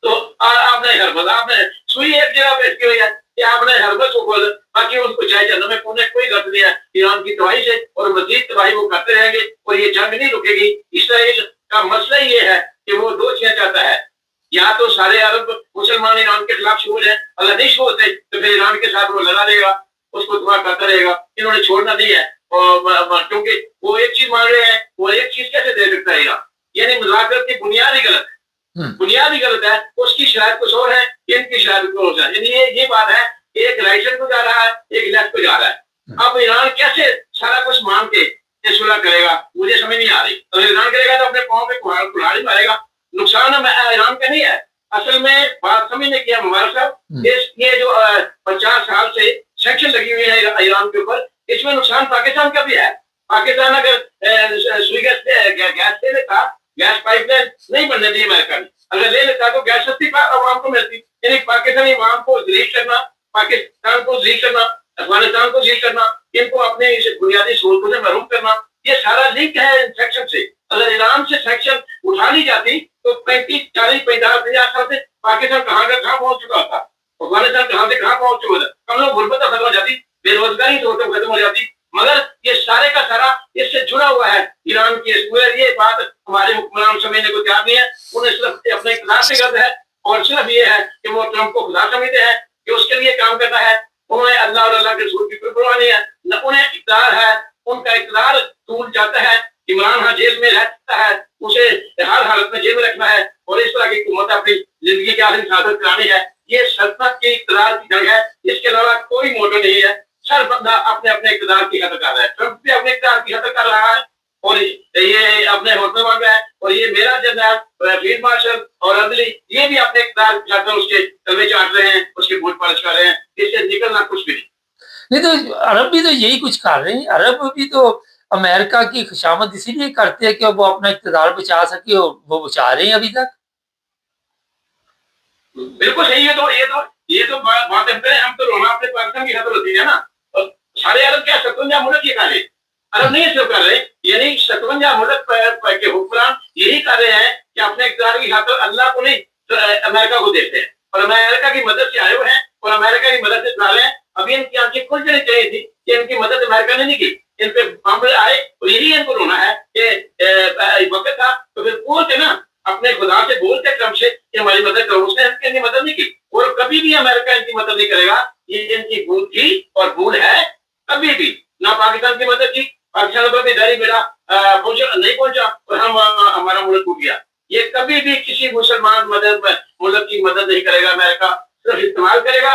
تو آپ نے ہر مذہب میں سوئی ایک جگہ پہ کی ہوئی ہے کہ آپ نے ہر مذہب کو کھول، باقی ان کو چاہے جنم میں کوئی غلط نہیں ہے. ایران کی تباہی سے اور مزید تباہی وہ کرتے رہیں گے اور یہ جنگ نہیں رکے گی. اسرائیل کا مسئلہ یہ ہے کہ وہ دو چیزیں چاہتا ہے، یا تو سارے عرب مسلمان ایران کے خلاف شمول ہیں، اللہ نہیں شروع ہوتے تو پھر ایران کے ساتھ وہ لڑا دے گا، اس کو تباہ کرتا رہے گا. انہوں نے چھوڑنا نہیں ہے اور کیونکہ وہ ایک چیز مانگ رہے ہیں، وہ ایک چیز کیسے دے سکتا ہے ایران؟ یعنی مذاکرات کی بنیاد ہی غلط ہے، بنیاد ہی غلط ہے. اس کی شاید کچھ اور ہے، ان کی شاید کچھ اور ہے. یعنی یہ بات ہے کہ ایک رائٹ سائڈ کو جا رہا ہے، ایک لیفٹ کو جا رہا ہے. اب ایران کیسے سارا کچھ مان کے صلح کرے گا مجھے سمجھ نہیں آ رہی. اگر ایران کرے گا تو اپنے پاؤں پہ کلاڑی مارے گا. نقصان ایران کا نہیں ہے، اصل میں بات سمجھنے کی ہے مبارک صاحب، یہ جو 50 سال سے سینکشن لگی ہوئی ہے ایران کے اوپر، اس میں نقصان پاکستان کا بھی ہے. پاکستان اگر سوئی گیس لے لیتا، گیس پائپ لائن نہیں بننے دی امریکہ نے، اگر لے لیتا تو گیس سستی عوام کو ملتی. یعنی پاکستانی عوام کو ذلیل کرنا، پاکستان کو ذلیل کرنا، افغانستان کو ذلیل کرنا، ان کو اپنے بنیادی سہولتوں سے محروم کرنا، یہ سارا لنک ہے سیکشن سے. اگر ایران سے سیکشن اٹھا لی جاتی تو 35 40 50 50 سال سے پاکستان کہاں کا کہاں پہنچ چکا تھا. افغانستان کہاں سے کہاں پہنچ چکا تھا. ہم لوگ غربت ختم ہو جاتی, بے روزگاری تو ختم ہو جاتی, مگر یہ سارے کا سارا اس سے جڑا ہوا ہے. ایران کی یہ بات ہمارے حکمران سمجھنے کو تیار نہیں ہے. انہیں صرف اپنے اقتدار سے غرض ہے, اور صرف یہ ہے کہ وہ ٹرمپ کو خدا سمجھتے ہیں کہ اس کے لیے کام کرتا ہے. انہیں اللہ اور اللہ کے رسول کی کوئی پرواہ نہیں ہے, نہ انہیں اقتدار ہے. ان کا اقتدار ٹوٹ جاتا ہے. عمران ہاں جیل میں رہتا ہے, اسے ہر حالت میں جیل میں رکھنا ہے, اور اس طرح کی حکومت اپنی زندگی کے آخری ساتھ کرانی ہے. یہ سلطنت کی اقتدار کی جنگ ہے, اس کے علاوہ کوئی موٹو نہیں ہے. ہر بندہ اپنے اپنے اقتدار کی حد کر رہا ہے. ٹرمپ بھی اپنے اقتدار کی حد کر رہا ہے, اور یہ اپنے حوصلے مند ہے, اور یہ میرا جنرل فیلڈ مارشل اور عدلی یہ بھی اپنے اقتدار کی حد اس کے تلوے چاٹ رہے ہیں, اس کی بوجھ پالش کر رہے ہیں. اس سے نکلنا کچھ بھی نہیں. تو عرب بھی تو یہی کچھ کر رہے ہیں. عرب بھی تو امریکہ کی خوشامد اسی لیے کرتے ہیں کہ وہ اپنا اقتدار بچا سکے, اور وہ بچا رہے ہیں ابھی تک. بالکل صحیح ہے. یہ تو بات ہے. ہم تو رونا اپنے پاکستان کی خطر ہوتی ہے نا. اور سارے عرب کیا 57 ملک یہ کر رہے, عرب نہیں صرف کر رہے, یعنی 57 ملک کے حکمران یہی کر رہے ہیں کہ اپنے اقتدار کی خاطر اللہ کو نہیں امریکہ کو دیتے ہیں, اور امریکہ کی مدد سے آئے ہوئے ہیں, اور امریکہ کی مدد سے چلا رہے ہیں. ابھی ان کی آنکھیں کھل جانی چاہیے تھی کہ ان کی مدد امریکہ نے نہیں کی. ان پہ معاملے آئے, اور یہی ان کو رونا ہے کہ وقت تھا تو پھر بولتے نا, اپنے خدا سے بولتے ٹرمپ سے کہ ہماری مدد کرو. اس نے ان کی مدد نہیں کی, اور کبھی بھی امریکہ ان کی مدد نہیں کرے گا. یہ ان کی بھول تھی اور بھول ہے. کبھی بھی نہ پاکستان کی مدد کی, پاکستان پر بھی داری بیڑا نہیں پہنچا, اور ہمارا ملک ٹوٹ گیا. یہ کبھی بھی کسی مسلمان ملک کی مدد نہیں کرے گا. امریکہ صرف استعمال کرے گا,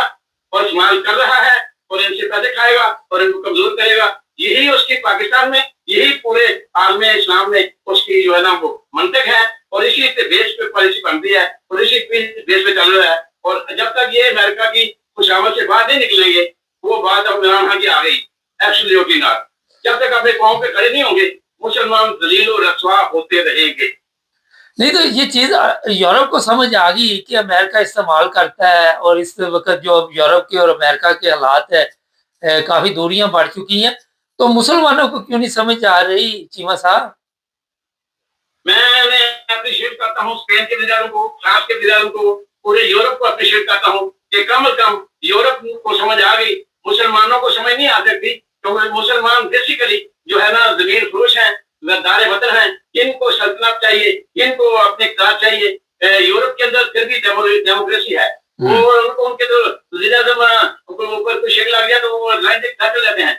اور استعمال کر رہا ہے, اور ان سے پیسے کھائے گا اور ان کو کمزور کرے گا. یہی اس کی پاکستان میں, یہی پورے عالم اسلام میں اس کی جو ہے نا وہ منطق ہے, اور اسی بیس پہ پالیسی بنتی ہے, اور اسی بیس پہ چل رہا ہے. اور جب تک یہ امریکہ کی خوشامد سے باہر نہیں نکلیں گے, وہ بات اب عمران خان کی آ گئی ایبسلیوٹلی ناٹ. جب تک اپنے قوم پہ کھڑے نہیں ہوں گے, مسلمان ذلیل و رسوا ہوتے رہیں گے. نہیں تو یہ چیز یورپ کو سمجھ آ گئی کہ امریکہ استعمال کرتا ہے, اور اس وقت جو یورپ کے اور امریکہ کے حالات ہے کافی دوریاں بڑھ چکی ہیں, تو مسلمانوں کو کیوں نہیں سمجھ آ رہی چیمہ صاحب؟ میں اپریشیٹ کرتا ہوں اسپین کے لیڈروں کو, فرانس کے لیڈروں کو, پورے یورپ کو اپریشیٹ کرتا ہوں کہ کم از کم یورپ کو سمجھ آ گئی. مسلمانوں کو سمجھ نہیں آ سکتی, کیونکہ مسلمان بیسیکلی جو ہے نا زمین فروش ہیں, دار وطن ہیں. ان کو سلطنت چاہیے, ان کو اپنے اقتدار چاہیے. یورپ کے اندر پھر بھی ڈیموکریسی ہے, وہ ان کے تو وزیر اعظم اوپر کوئی شیک لگ گیا تو وہ لائن سے کھاتے رہتے ہیں.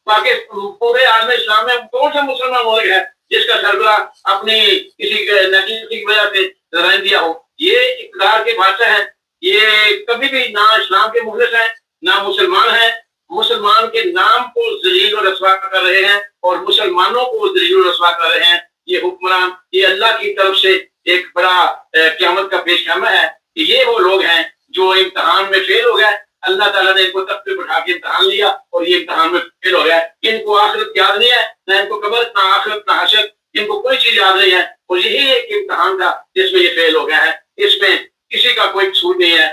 باقی پورے عالم اسلام میں کون سا مسلمان ملک ہے جس کا سربراہ اپنی کسی نیشنلٹی کی وجہ سے رائن دیا ہو؟ یہ اقتدار کے بادشاہ ہیں. یہ کبھی بھی نہ اسلام کے مخلص ہیں نہ مسلمان ہیں. مسلمان کے نام کو ذلیل و رسوا کر رہے ہیں, اور مسلمانوں کو ذلیل و رسوا کر رہے ہیں. یہ حکمران, یہ اللہ کی طرف سے ایک بڑا قیامت کا پیش خیمہ ہے. یہ وہ لوگ ہیں جو امتحان میں فیل ہو گئے. اللہ تعالیٰ نے ان کو تخت پہ بٹھا کے امتحان لیا, اور یہ امتحان میں فیل ہو گیا. ان کو آخرت یاد نہیں ہے, نہ ان کو قبر, نہ آخرت, نہ حشر, ان کو کوئی چیز یاد نہیں ہے. اور یہی ایک امتحان تھا جس میں یہ فیل ہو گیا ہے. اس میں کسی کا کوئی قصور نہیں ہے.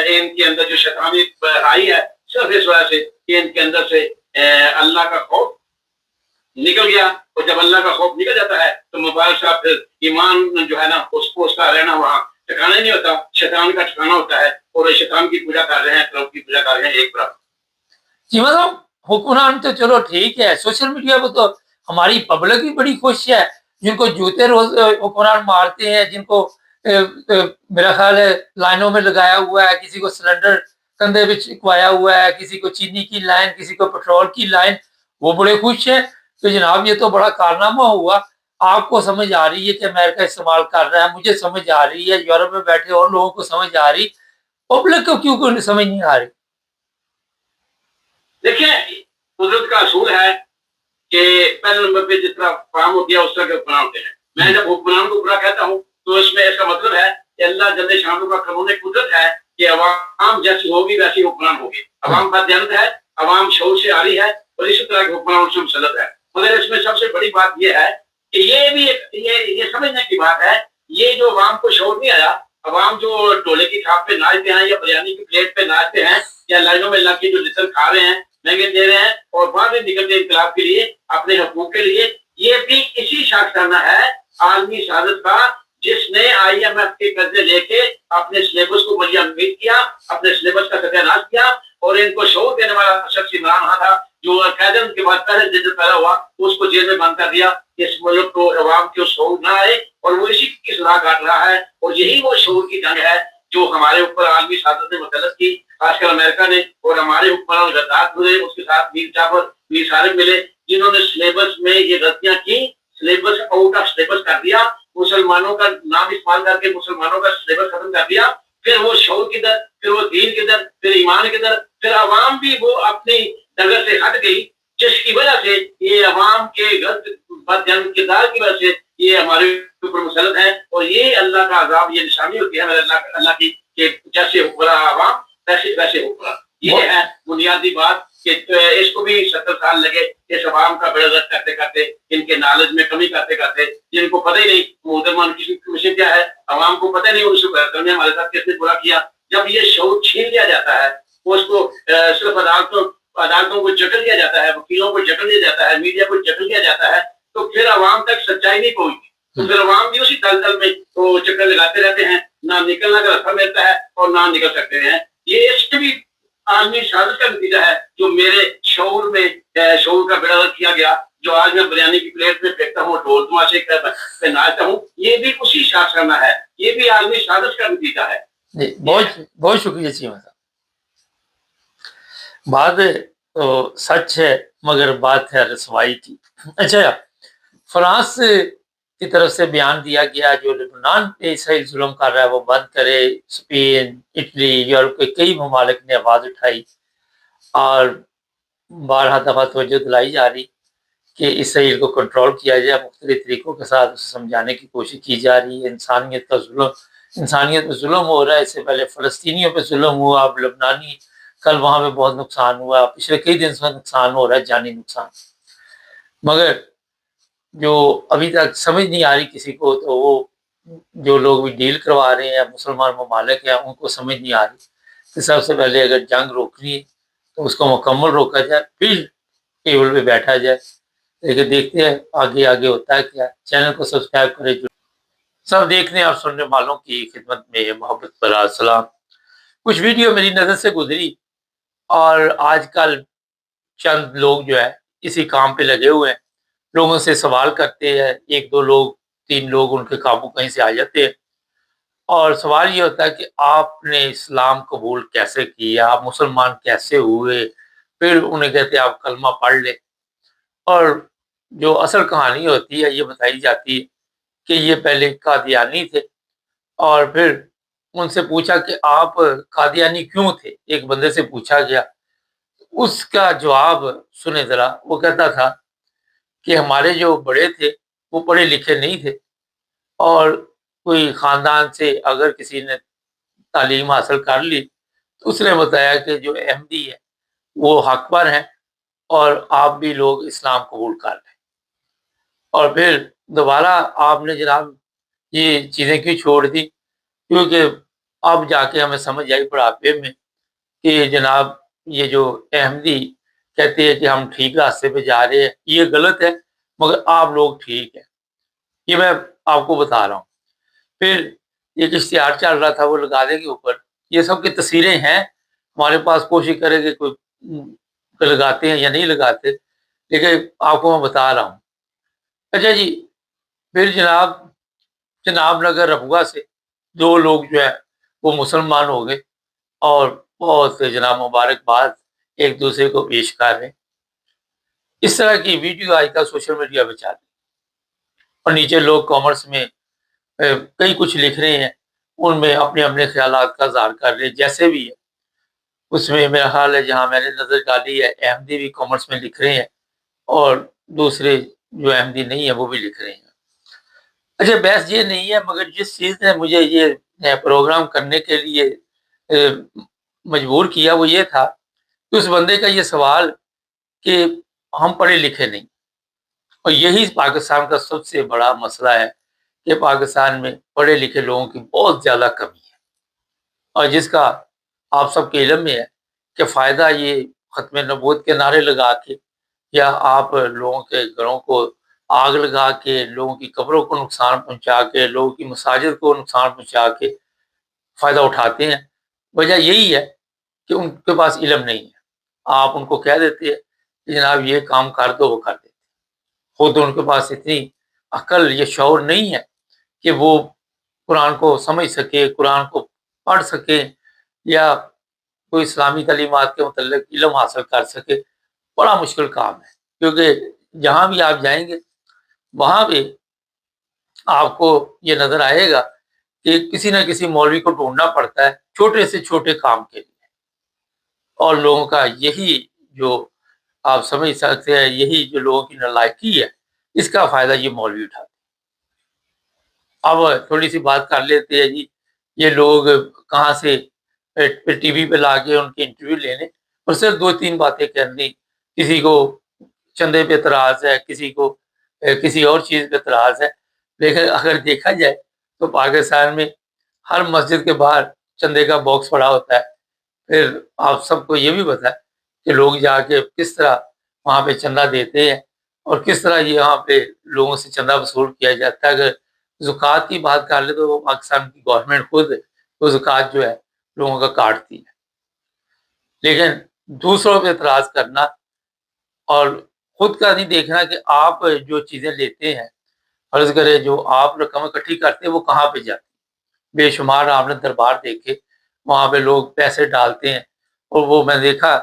ان کے اندر جو شیطانیت آئی ہے صرف اس وجہ سے کہ ان کے اندر سے اللہ کا خوف نکل گیا. اور جب اللہ کا خوف نکل جاتا ہے تو مبارک صاحب پھر ایمان جو ہے نا اس کا رہنا وہاں ٹھکانا ہی نہیں ہوتا, شیطان کا ٹھکانا ہوتا ہے. اور شیطان کی پوجا کر رہے ہیں, ٹرمپ کی پوجا کر رہے ہیں ایک برابر. جی مطلب حکمران تو چلو ٹھیک ہے, سوشل میڈیا پہ تو ہماری پبلک بھی بڑی خوش ہے, جن کو جوتے روز حکمران مارتے ہیں, جن کو میرا خیال ہے لائنوں میں لگایا ہوا ہے, کسی کو سلنڈر کندھے پہ چکوایا ہوا ہے, کسی کو چینی کی لائن, کسی کو پیٹرول کی لائن, وہ بڑے خوش ہیں. تو جناب یہ تو بڑا کارنامہ ہوا. آپ کو سمجھ آ رہی ہے کہ امریکہ استعمال کر رہا ہے, مجھے سمجھ آ رہی ہے, یورپ میں بیٹھے اور لوگوں کو سمجھ آ رہی, پبلک کو کیوں سمجھ نہیں آ رہی؟ دیکھیں, قدرت کا اصول ہے کہ پہلے نمبر پہ جس طرح فراہم ہوتی ہے اس طرح کے حکمران ہوتے ہیں. میں جب حکمران کو برا کہتا ہوں تو اس میں اس کا مطلب ہے کہ اللہ جل شانہ کا قانون قدرت ہے کہ عوام جیسی ہوگی ویسی حکمران ہوگی. عوام بدجانت ہے, عوام شعور سے آ رہی ہے, اور اسی طرح کے حکمران اس سے مسلط ہے. مگر اس میں سب سے بڑی بات یہ ہے کہ یہ بھی یہ سمجھنے کی بات ہے, یہ جو عوام کو شعور نہیں آیا, عوام جو ڈولے کی چھاپ پہ ناچتے ہیں یا بریانی کی پلیٹ پہ ناچتے ہیں یا لائنوں میں لگ کے جو لسن کھا رہے ہیں, مہنگے دے رہے ہیں, اور بعد میں نکلتے انقلاب کے لیے, اپنے حقوق کے لیے, یہ بھی اسی شخص کرنا ہے عالمی سعادت کا جس نے IMF کے قرضے لے کے اپنے سلیبس کو ملامت کیا، اپنے سلیبس کا ستیہ ناش کیا، اور ان کو شعور دینے والا شخص عمران خان تھا جو قیدم کے بعد پہلے دن پیدا ہوا اس کو جیل میں بند کر دیا کہ اس ملک کو عوام کی شعور نہ آئے، اور وہ اسی کی صلاح کاٹ رہا ہے، اور یہی وہ شعور کی جنگ ہے جو ہمارے اوپر عالمی سیاست نے مسلط کی، خاص کر امریکہ نے، اور ہمارے حکمران غدار ہوئے، اس کے ساتھ میر جعفر میر صالح ملے جنہوں نے سلیبس میں یہ غلطیاں کی، سلیبس آؤٹ آف سلیبس کر دیا، مسلمانوں کا نام استعمال کر کے مسلمانوں کا سلیبس ختم کر دیا، پھر وہ شعور کدھر، پھر وہ دین کدھر، پھر ایمان کدھر، پھر عوام بھی وہ اپنی ڈگر سے ہٹ گئی، جس کی وجہ سے یہ عوام کے غلط بدجن کردار کی وجہ سے یہ ہمارے اوپر مسلط ہے، اور یہ اللہ کا عذاب، یہ نشانی ہوتی ہے اللہ کی کہ جیسے حکمراں عوام ویسے حکمراں۔ یہ ہے بنیادی بات کہ اس کو بھی 70 سال لگے اس عوام کا بڑا درد کرتے کرتے، ان کے نالج میں کمی کرتے کرتے، جن کو پتہ ہی نہیں محترمان کی کمیشن کیا ہے، عوام کو پتہ نہیں اس کو نے ہمارے ساتھ کیسے برا کیا۔ جب یہ شعور چھین لیا جاتا ہے، اس کو صرف عدالتوں کو جکڑ دیا جاتا ہے، وکیلوں کو جکڑ دیا جاتا ہے، میڈیا کو جکڑ دیا جاتا ہے، تو پھر عوام تک سچائی نہیں پہنچتی، تو پھر عوام بھی اسی دلدل میں تو چکر لگاتے رہتے ہیں، نہ نکلنا کا راستہ ملتا ہے اور نہ نکل سکتے ہیں۔ یہ اس کے بھی عالمی سازش کا نتیجہ ہے جو میرے شعور میں شعور کا بیڑا کیا گیا، جو آج میں بریانی کی پلیٹ میں پھینکتا ہوں، ڈھول تماشے پہ ناچتا ہوں، یہ بھی اسی شاخانہ ہے، یہ بھی عالمی سازش کا نتیجہ ہے۔ جی بہت شکریہ چیمہ صاحب۔ بات تو سچ ہے مگر بات ہے رسوائی کی۔ اچھا، فرانس کی طرف سے بیان دیا گیا جو لبنان پہ اسرائیل ظلم کر رہا ہے وہ بند کرے، اسپین، اٹلی، یورپ کے کئی ممالک نے آواز اٹھائی اور بارہا دفعہ توجہ دلائی جا رہی کہ اسرائیل کو کنٹرول کیا جائے، مختلف طریقوں کے ساتھ اسے سمجھانے کی کوشش کی جا رہی ہے۔ انسانیت پہ ظلم ہو رہا ہے، اس سے پہلے فلسطینیوں پہ ظلم ہوا، اب لبنانی، کل وہاں پہ بہت نقصان ہوا، پچھلے کئی دن سے نقصان ہو رہا ہے، جانی نقصان۔ مگر جو ابھی تک سمجھ نہیں آ رہی کسی کو، تو وہ جو لوگ بھی ڈیل کروا رہے ہیں مسلمان ممالک ہیں، ان کو سمجھ نہیں آ رہی کہ سب سے پہلے اگر جنگ روکنی ہے تو اس کو مکمل روکا جائے، پھر ٹیبل پہ بیٹھا جائے۔ لیکن دیکھتے ہیں آگے ہوتا ہے کیا۔ چینل کو سبسکرائب کریں۔ سب دیکھنے اور سننے والوں کی خدمت میں محبت برا سلام۔ کچھ ویڈیو میری نظر سے گزری اور آج کل چند لوگ جو ہے اسی کام پہ لگے ہوئے ہیں، لوگوں سے سوال کرتے ہیں، 1 2 لوگ 3 لوگ ان کے قابو کہیں سے آ جاتے ہیں، اور سوال یہ ہوتا ہے کہ آپ نے اسلام قبول کیسے کیا، آپ مسلمان کیسے ہوئے، پھر انہیں کہتے ہیں آپ کلمہ پڑھ لیں، اور جو اصل کہانی ہوتی ہے یہ بتائی جاتی ہے کہ یہ پہلے قادیانی تھے، اور پھر ان سے پوچھا کہ آپ قادیانی کیوں تھے، ایک بندے سے پوچھا گیا، اس کا جواب سنیں ذرا۔ وہ کہتا تھا کہ ہمارے جو بڑے تھے وہ پڑھے لکھے نہیں تھے، اور کوئی خاندان سے اگر کسی نے تعلیم حاصل کر لی تو اس نے بتایا کہ جو احمدی ہے وہ حق پر ہیں اور آپ بھی لوگ اسلام قبول کر لیں، اور پھر دوبارہ آپ نے جناب یہ چیزیں کیوں چھوڑ دی، کیونکہ اب جا کے ہمیں سمجھ آئی بڑھاپے میں کہ جناب یہ جو احمدی کہتے ہیں کہ ہم ٹھیک راستے پہ جا رہے ہیں، یہ غلط ہے، مگر آپ لوگ ٹھیک ہیں۔ یہ میں آپ کو بتا رہا ہوں۔ پھر ایک اشتہار چل رہا تھا وہ لگا دے کے اوپر، یہ سب کی تصویریں ہیں ہمارے پاس، کوشش کرے کہ کوئی لگاتے ہیں یا نہیں لگاتے، لیکن آپ کو میں بتا رہا ہوں۔ اچھا جی، پھر جناب نگر ربوہ سے 2 لوگ جو ہے وہ مسلمان ہو گئے، اور بہت جناب مبارکباد ایک دوسرے کو پیش کر رہے ہیں۔ اس طرح کی ویڈیو آج کل سوشل میڈیا پہ چل رہی ہے، اور نیچے لوگ کامنٹس میں کئی کچھ لکھ رہے ہیں، ان میں اپنے خیالات کا اظہار کر رہے ہیں، جیسے بھی ہے۔ اس میں میرا خیال ہے جہاں میں نے نظر ڈالی ہے احمدی بھی کامنٹس میں لکھ رہے ہیں، اور دوسرے جو احمدی نہیں ہے وہ بھی لکھ رہے ہیں۔ اچھا، بحث یہ نہیں ہے، مگر جس چیز نے مجھے یہ پروگرام کرنے کے لیے مجبور کیا وہ یہ تھا کہ اس بندے کا یہ سوال کہ ہم پڑھے لکھے نہیں، اور یہی پاکستان کا سب سے بڑا مسئلہ ہے کہ پاکستان میں پڑھے لکھے لوگوں کی بہت زیادہ کمی ہے، اور جس کا آپ سب کے علم میں ہے کہ فائدہ یہ ختم نبوت کے نعرے لگا کے یا آپ لوگوں کے گھروں کو آگ لگا کے لوگوں کی قبروں کو نقصان پہنچا کے لوگوں کی مساجد کو نقصان پہنچا کے فائدہ اٹھاتے ہیں. وجہ یہی ہے کہ ان کے پاس علم نہیں ہے. آپ ان کو کہہ دیتے ہیں کہ جناب یہ کام کر دو، وہ کر دیتے. خود ان کے پاس اتنی عقل یا شعور نہیں ہے کہ وہ قرآن کو سمجھ سکے، قرآن کو پڑھ سکے یا کوئی اسلامی تعلیمات کے متعلق علم حاصل کر سکے. بڑا مشکل کام ہے، کیونکہ جہاں بھی آپ جائیں گے وہاں بھی آپ کو یہ نظر آئے گا کہ کسی نہ کسی مولوی کو ڈھونڈنا پڑتا ہے چھوٹے سے چھوٹے کام کے لیے. اور لوگوں کا یہی جو آپ سمجھ سکتے ہیں، یہی جو لوگوں کی نالائکی ہے، اس کا فائدہ یہ مولوی اٹھاتے ہیں. اب تھوڑی سی بات کر لیتے ہیں جی، یہ لوگ کہاں سے ٹی وی پہ لا کے ان کے انٹرویو لینے اور صرف 2-3 باتیں کرنی. کسی کو چندے پہ اعتراض ہے، کسی کو کسی اور چیز پہ اعتراض ہے. لیکن اگر دیکھا جائے تو پاکستان میں ہر مسجد کے باہر چندے کا باکس پڑا ہوتا ہے. پھر آپ سب کو یہ بھی پتا ہے کہ لوگ جا کے کس طرح وہاں پہ چندہ دیتے ہیں اور کس طرح یہاں پہ لوگوں سے چندہ وصول کیا جاتا ہے. اگر زکوٰۃ کی بات کر لے تو پاکستان کی گورنمنٹ خود وہ زکوٰۃ جو ہے لوگوں کا کاٹتی ہے. لیکن دوسروں پہ اعتراض کرنا اور خود کا نہیں دیکھنا کہ آپ جو چیزیں لیتے ہیں، فرض کرے جو آپ رقم اکٹھی کرتے ہیں وہ کہاں پہ جاتی. بے شمار آپ نے دربار دیکھے، وہاں پہ لوگ پیسے ڈالتے ہیں اور وہ میں دیکھا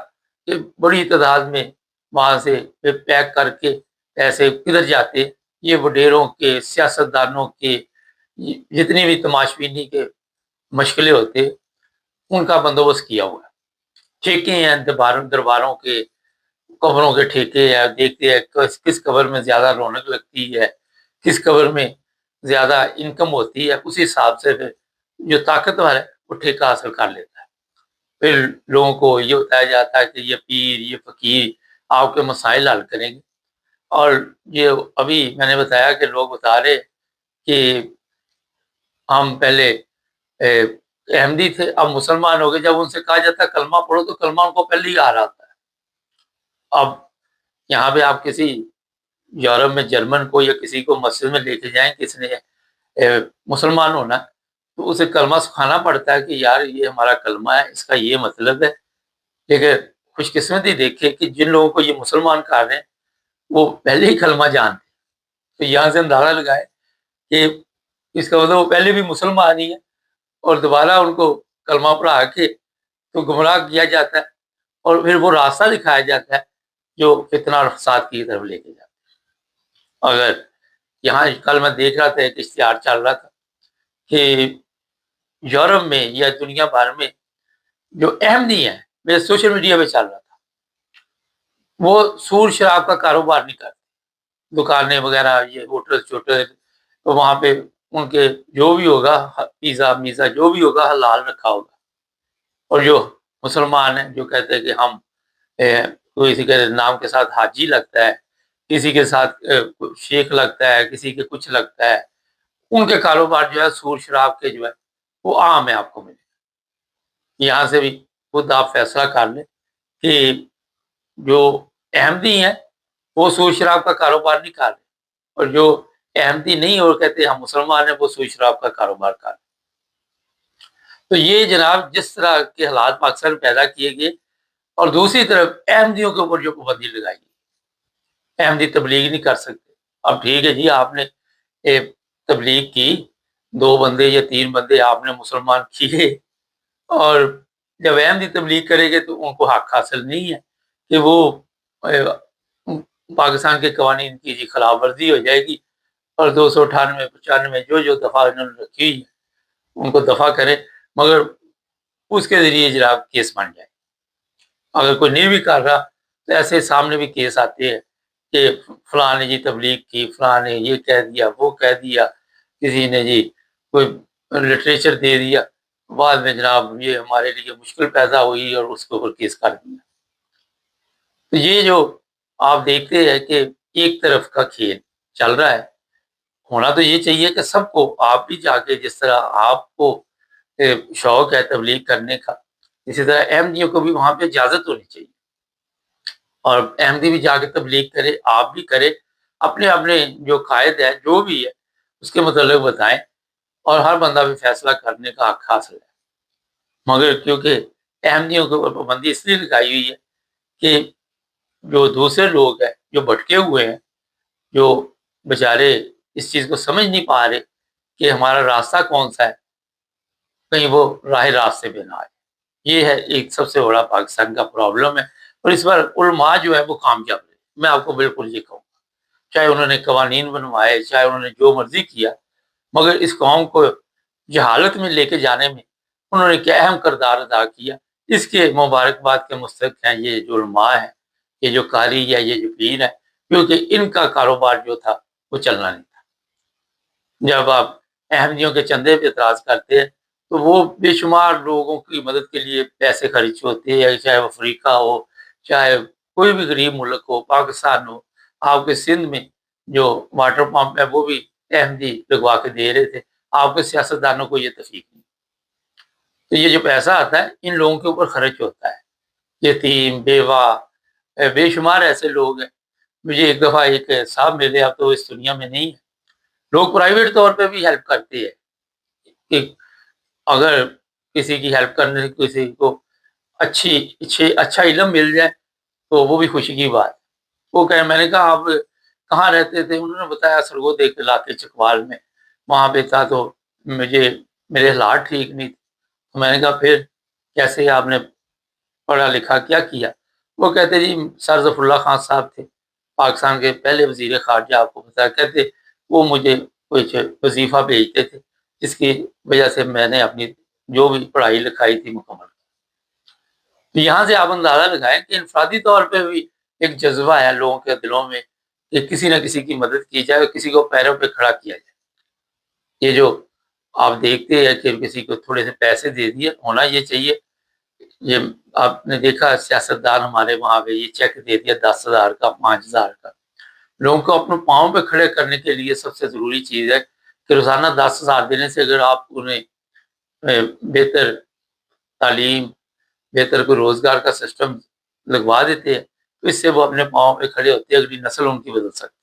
کہ بڑی تعداد میں وہاں سے پیک کر کے پیسے کدھر جاتے. یہ وڈیروں کے، سیاستدانوں کے، جتنی بھی تماشبینی کے مشکلیں ہوتے ان کا بندوبست کیا ہوا ہے. ٹھیکے ہیں درباروں کے، قبروں کے ٹھیکے ہیں. دیکھتے ہیں کس قبر میں زیادہ رونق لگتی ہے، کس قبر میں زیادہ انکم ہوتی ہے. اسی حساب سے پھر جو طاقتور ہے وہ ٹھیکہ حاصل کر لیتا ہے. پھر لوگوں کو یہ بتایا جاتا ہے کہ یہ پیر، یہ فقیر آپ کے مسائل حل کریں گے. اور یہ ابھی میں نے بتایا کہ لوگ بتا رہے کہ ہم پہلے احمدی تھے، اب مسلمان ہو گئے. جب ان سے کہا جاتا ہے کلمہ پڑھو تو کلمہ ان کو پہلے ہی آ رہا ہوتا ہے. اب یہاں پہ آپ کسی یورپ میں جرمن کو یا کسی کو مسجد میں لے کے جائیں، کس نے مسلمان ہونا تو اسے کلمہ سکھانا پڑتا ہے کہ یار یہ ہمارا کلمہ ہے، اس کا یہ مطلب ہے. لیکن خوش قسمتی دیکھے کہ جن لوگوں کو یہ مسلمان کہہ رہے ہیں وہ پہلے ہی کلمہ جانتے. تو یہاں سے اندازہ لگائے کہ اس کا مطلب وہ پہلے بھی مسلمان ہی ہے اور دوبارہ ان کو کلمہ پڑھا کے تو گمراہ کیا جاتا ہے اور پھر وہ راستہ دکھایا جاتا ہے جو فتنہ اور فساد کی طرف لے کے جاتا ہے. اگر یہاں کل میں دیکھ رہا تھا ایک اشتہار چل رہا تھا کہ یورپ میں یا دنیا بھر میں جو احمدی ہیں، میرے سوشل میڈیا پہ چل رہا تھا، وہ سور شراب کا کاروبار نہیں کرتے. دکانیں وغیرہ، یہ ہوٹل چھوٹے، تو وہاں پہ ان کے جو بھی ہوگا پیزا میزا جو بھی ہوگا حلال رکھا ہوگا. اور جو مسلمان ہیں جو کہتے ہیں کہ ہم کسی کے نام کے ساتھ حاجی لگتا ہے، کسی کے ساتھ شیخ لگتا ہے، کسی کے کچھ لگتا ہے، ان کے کاروبار جو ہے سور شراب کے جو ہے وہ عام ہے. آپ کو ملے یہاں سے بھی خود آپ فیصلہ کر لیں کہ جو احمدی ہیں وہ سور شراب کا کاروبار نہیں کر رہے اور جو احمدی نہیں اور کہتے ہم مسلمان ہیں وہ سور شراب کا کاروبار کر رہے. تو یہ جناب جس طرح کے حالات پاکستان میں پیدا کیے گئے اور دوسری طرف احمدیوں کے اوپر جو پابندی لگائی گئی، احمدی تبلیغ نہیں کر سکتے. اب ٹھیک ہے جی، آپ نے تبلیغ کی، 2 بندے یا 3 بندے آپ نے مسلمان کیے، اور جب احمدی تبلیغ کرے گے تو ان کو حق حاصل نہیں ہے کہ وہ پاکستان کے قوانین کی جی خلاف ورزی ہو جائے گی اور 298 95 جو دفعہ انہوں نے رکھی ہوئی ہے ان کو دفع کرے، مگر اس کے ذریعے جناب کیس بن جائے. اگر کوئی نہیں بھی کر رہا تو ایسے سامنے بھی کیس آتے ہیں کہ فلاں نے جی تبلیغ کی، فلاں نے یہ کہہ دیا، وہ کہہ دیا، کسی نے جی کوئی لٹریچر دے دیا، بعد میں جناب یہ ہمارے لیے مشکل پیدا ہوئی اور اس کے اوپر کیس کر دیا. تو یہ جو آپ دیکھتے ہیں کہ ایک طرف کا کھیل چل رہا ہے. ہونا تو یہ چاہیے کہ سب کو، آپ بھی جا کے جس طرح آپ کو شوق ہے تبلیغ کرنے کا، اسی طرح احمدیوں کو بھی وہاں پہ اجازت ہونی چاہیے اور احمدی بھی جا کے تبلیغ کرے، آپ بھی کرے. اپنے اپنے جو قائد ہے جو بھی ہے اس کے متعلق بتائیں، اور ہر بندہ بھی فیصلہ کرنے کا حق حاصل ہے۔ مگر کیونکہ احمدیوں کے اوپر پابندی اس لیے لگائی ہوئی ہے کہ جو دوسرے لوگ ہیں جو بھٹکے ہوئے ہیں، جو بیچارے اس چیز کو سمجھ نہیں پا رہے کہ ہمارا راستہ کون سا ہے، کہیں وہ راہ راستے پہ نہ آئے۔ یہ ہے ایک سب سے بڑا پاکستان کا پرابلم ہے، اور اس پر علماء جو ہے وہ کامیاب رہے، میں آپ کو بالکل یہ کہوں گا۔ چاہے انہوں نے قوانین بنوائے، چاہے انہوں نے جو مرضی کیا، مگر اس قوم کو جہالت میں لے کے جانے میں انہوں نے کیا اہم کردار ادا کیا۔ اس کے مبارکباد کے مستحق ہیں یہ جو علماء ہیں، یہ جو قاری ہے، یہ جو پیر ہے، کیونکہ ان کا کاروبار جو تھا وہ چلنا نہیں تھا۔ جب آپ احمدیوں کے چندے پہ اعتراض کرتے ہیں تو وہ بے شمار لوگوں کی مدد کے لیے پیسے خرچ ہوتے ہیں، چاہے وہ افریقہ ہو، چاہے کوئی بھی غریب ملک ہو، پاکستان ہو۔ آپ کے سندھ میں جو واٹر پمپ ہے وہ بھی احمدی لگوا کے دے رہے تھے، آپ کے سیاستدانوں کو یہ تفریق نہیں۔ تو یہ جو پیسہ آتا ہے ان لوگوں کے اوپر خرچ ہوتا ہے، یتیم، بیوہ، بے شمار ایسے لوگ ہیں۔ مجھے ایک دفعہ ایک صاحب ملے، اب تو اس دنیا میں نہیں ہے، لوگ پرائیویٹ طور پہ بھی ہیلپ کرتے ہیں کہ اگر کسی کی ہیلپ کرنے سے کسی کو اچھا علم مل جائے تو وہ بھی خوشی کی بات۔ وہ کہ میں نے کہا آپ کہاں رہتے تھے؟ انہوں نے بتایا سرگود ایک علاقے چکوال میں، وہاں پہ تھا، تو میرے حالات ٹھیک نہیں تھے۔ میں نے کہا پھر کیسے آپ نے پڑھا لکھا کیا؟ وہ کہتے جی سر ظفر اللہ خان صاحب تھے، پاکستان کے پہلے وزیر خارجہ، آپ کو بتایا، کہتے وہ مجھے کچھ وظیفہ بھیجتے تھے جس کی وجہ سے میں نے اپنی جو بھی پڑھائی لکھائی تھی مکمل کی۔ یہاں سے آپ اندازہ لگائیں کہ انفرادی طور پہ بھی ایک جذبہ ہے لوگوں کے دلوں میں کہ کسی نہ کسی کی مدد کی جائے، کسی کو پیروں پہ کھڑا کیا جائے۔ یہ جو آپ دیکھتے ہیں کہ کسی کو تھوڑے سے پیسے دے دیے، ہونا یہ چاہیے، یہ آپ نے دیکھا سیاستدان ہمارے وہاں پہ یہ چیک دے دیا 10,000 کا، 5,000 کا۔ لوگوں کو اپنے پاؤں پہ کھڑے کرنے کے لیے سب سے ضروری چیز ہے کہ روزانہ 10,000 دینے سے اگر آپ انہیں بہتر تعلیم، بہتر کوئی روزگار کا سسٹم لگوا دیتے ہیں تو اس سے وہ اپنے پاؤں پہ کھڑے ہوتے ہیں، اگلی نسل ان کی بدل سکتی۔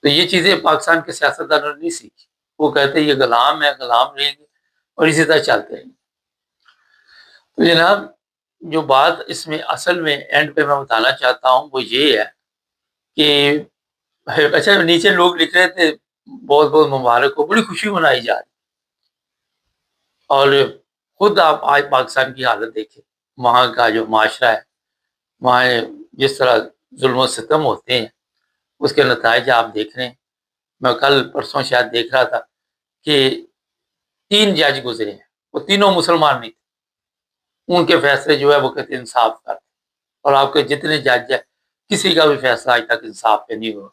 تو یہ چیزیں پاکستان کے سیاستدانوں نے نہیں سیکھی، وہ کہتے ہیں یہ غلام ہے، غلام رہیں گے، اور اسی طرح چلتے رہیں گے۔ تو جناب جو بات اس میں اصل میں اینڈ پہ میں بتانا چاہتا ہوں وہ یہ ہے کہ اچھا نیچے لوگ لکھ رہے تھے بہت بہت مبارک ہو، بڑی خوشی منائی جا رہی، اور خود آپ آج پاکستان کی حالت دیکھیں، وہاں کا جو معاشرہ ہے، وہاں جس طرح ظلم و ستم ہوتے ہیں اس کے نتائج آپ دیکھ رہے ہیں۔ میں کل پرسوں شاید دیکھ رہا تھا کہ 3 جج گزرے ہیں، وہ تینوں مسلمان نہیں تھے، ان کے فیصلے جو ہے وہ کہتے انصاف کرتے، اور آپ کے جتنے جج ہیں کسی کا بھی فیصلہ آج تک انصاف پہ نہیں ہوا۔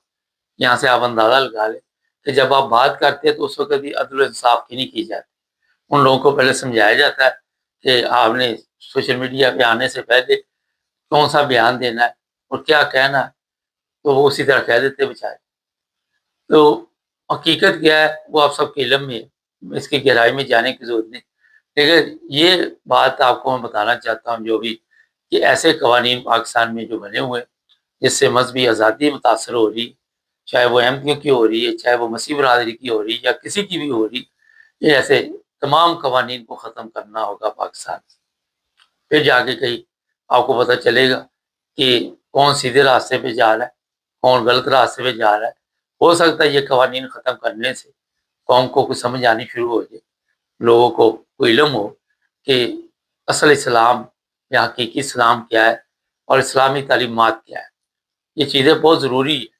یہاں سے آپ اندازہ لگا لیں کہ جب آپ بات کرتے ہیں تو اس وقت بھی عدل و انصاف کی نہیں کی جاتی۔ ان لوگوں کو پہلے سمجھایا جاتا ہے کہ آپ نے سوشل میڈیا پہ آنے سے پہلے کون سا بیان دینا ہے اور کیا کہنا ہے، تو وہ اسی طرح کہہ دیتے بیچارے۔ تو حقیقت کیا ہے وہ آپ سب کے علم میں ہے، اس کی گہرائی میں جانے کی ضرورت نہیں، لیکن یہ بات آپ کو میں بتانا چاہتا ہوں جو بھی کہ ایسے قوانین پاکستان میں جو بنے ہوئے جس سے مذہبی آزادی متاثر ہو رہی، چاہے وہ احمدیوں کی ہو رہی ہے، چاہے وہ مسیح برادری کی ہو رہی یا کسی کی بھی ہو رہی، یہ ایسے تمام قوانین کو ختم کرنا ہوگا پاکستان سے، پھر جا کے کہیں آپ کو پتہ چلے گا کہ کون سیدھے راستے پہ جا رہا ہے، کون غلط راستے پہ جا رہا ہے۔ ہو سکتا ہے یہ قوانین ختم کرنے سے قوم کو کچھ سمجھ آنی شروع ہو جائے، لوگوں کو کوئی علم ہو کہ اصل اسلام یا حقیقی اسلام کیا ہے اور اسلامی تعلیمات کیا ہے۔ یہ چیزیں بہت ضروری ہے۔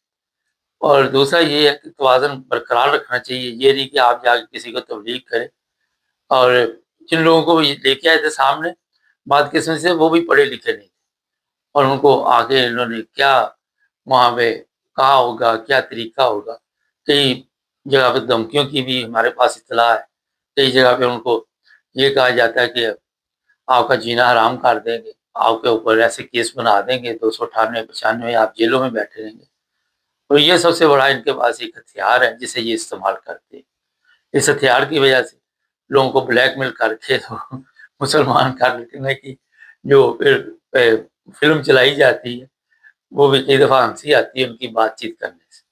اور دوسرا یہ ہے کہ توازن برقرار رکھنا چاہیے، یہ نہیں کہ آپ جا کے کسی کو تبلیغ کریں، اور جن لوگوں کو لے کے آئے تھے سامنے بات قسم سے وہ بھی پڑھے لکھے نہیں تھے، اور ان کو آگے انہوں نے کیا وہاں پہ کہا ہوگا، کیا طریقہ ہوگا۔ کئی جگہ پہ دھمکیوں کی بھی ہمارے پاس اطلاع ہے، کئی جگہ پہ ان کو یہ کہا جاتا ہے کہ آپ کا جینا حرام کر دیں گے، آپ کے اوپر ایسے کیس بنا دیں گے 298 95 آپ جیلوں میں بیٹھے رہیں گے۔ اور یہ سب سے بڑا ان کے پاس ایک ہتھیار ہے جسے یہ استعمال کرتے ہیں۔ اس ہتھیار کی وجہ سے لوگوں کو بلیک میل کر کے تو مسلمان کرنے کی جو پھر فلم چلائی جاتی ہے وہ بھی کئی دفعہ ہنسی آتی ہے ان کی بات چیت کرنے سے۔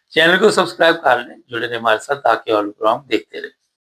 چینل کو سبسکرائب کر لیں، جڑے رہیں ہمارے ساتھ تاکہ اور پروگرام دیکھتے رہیں۔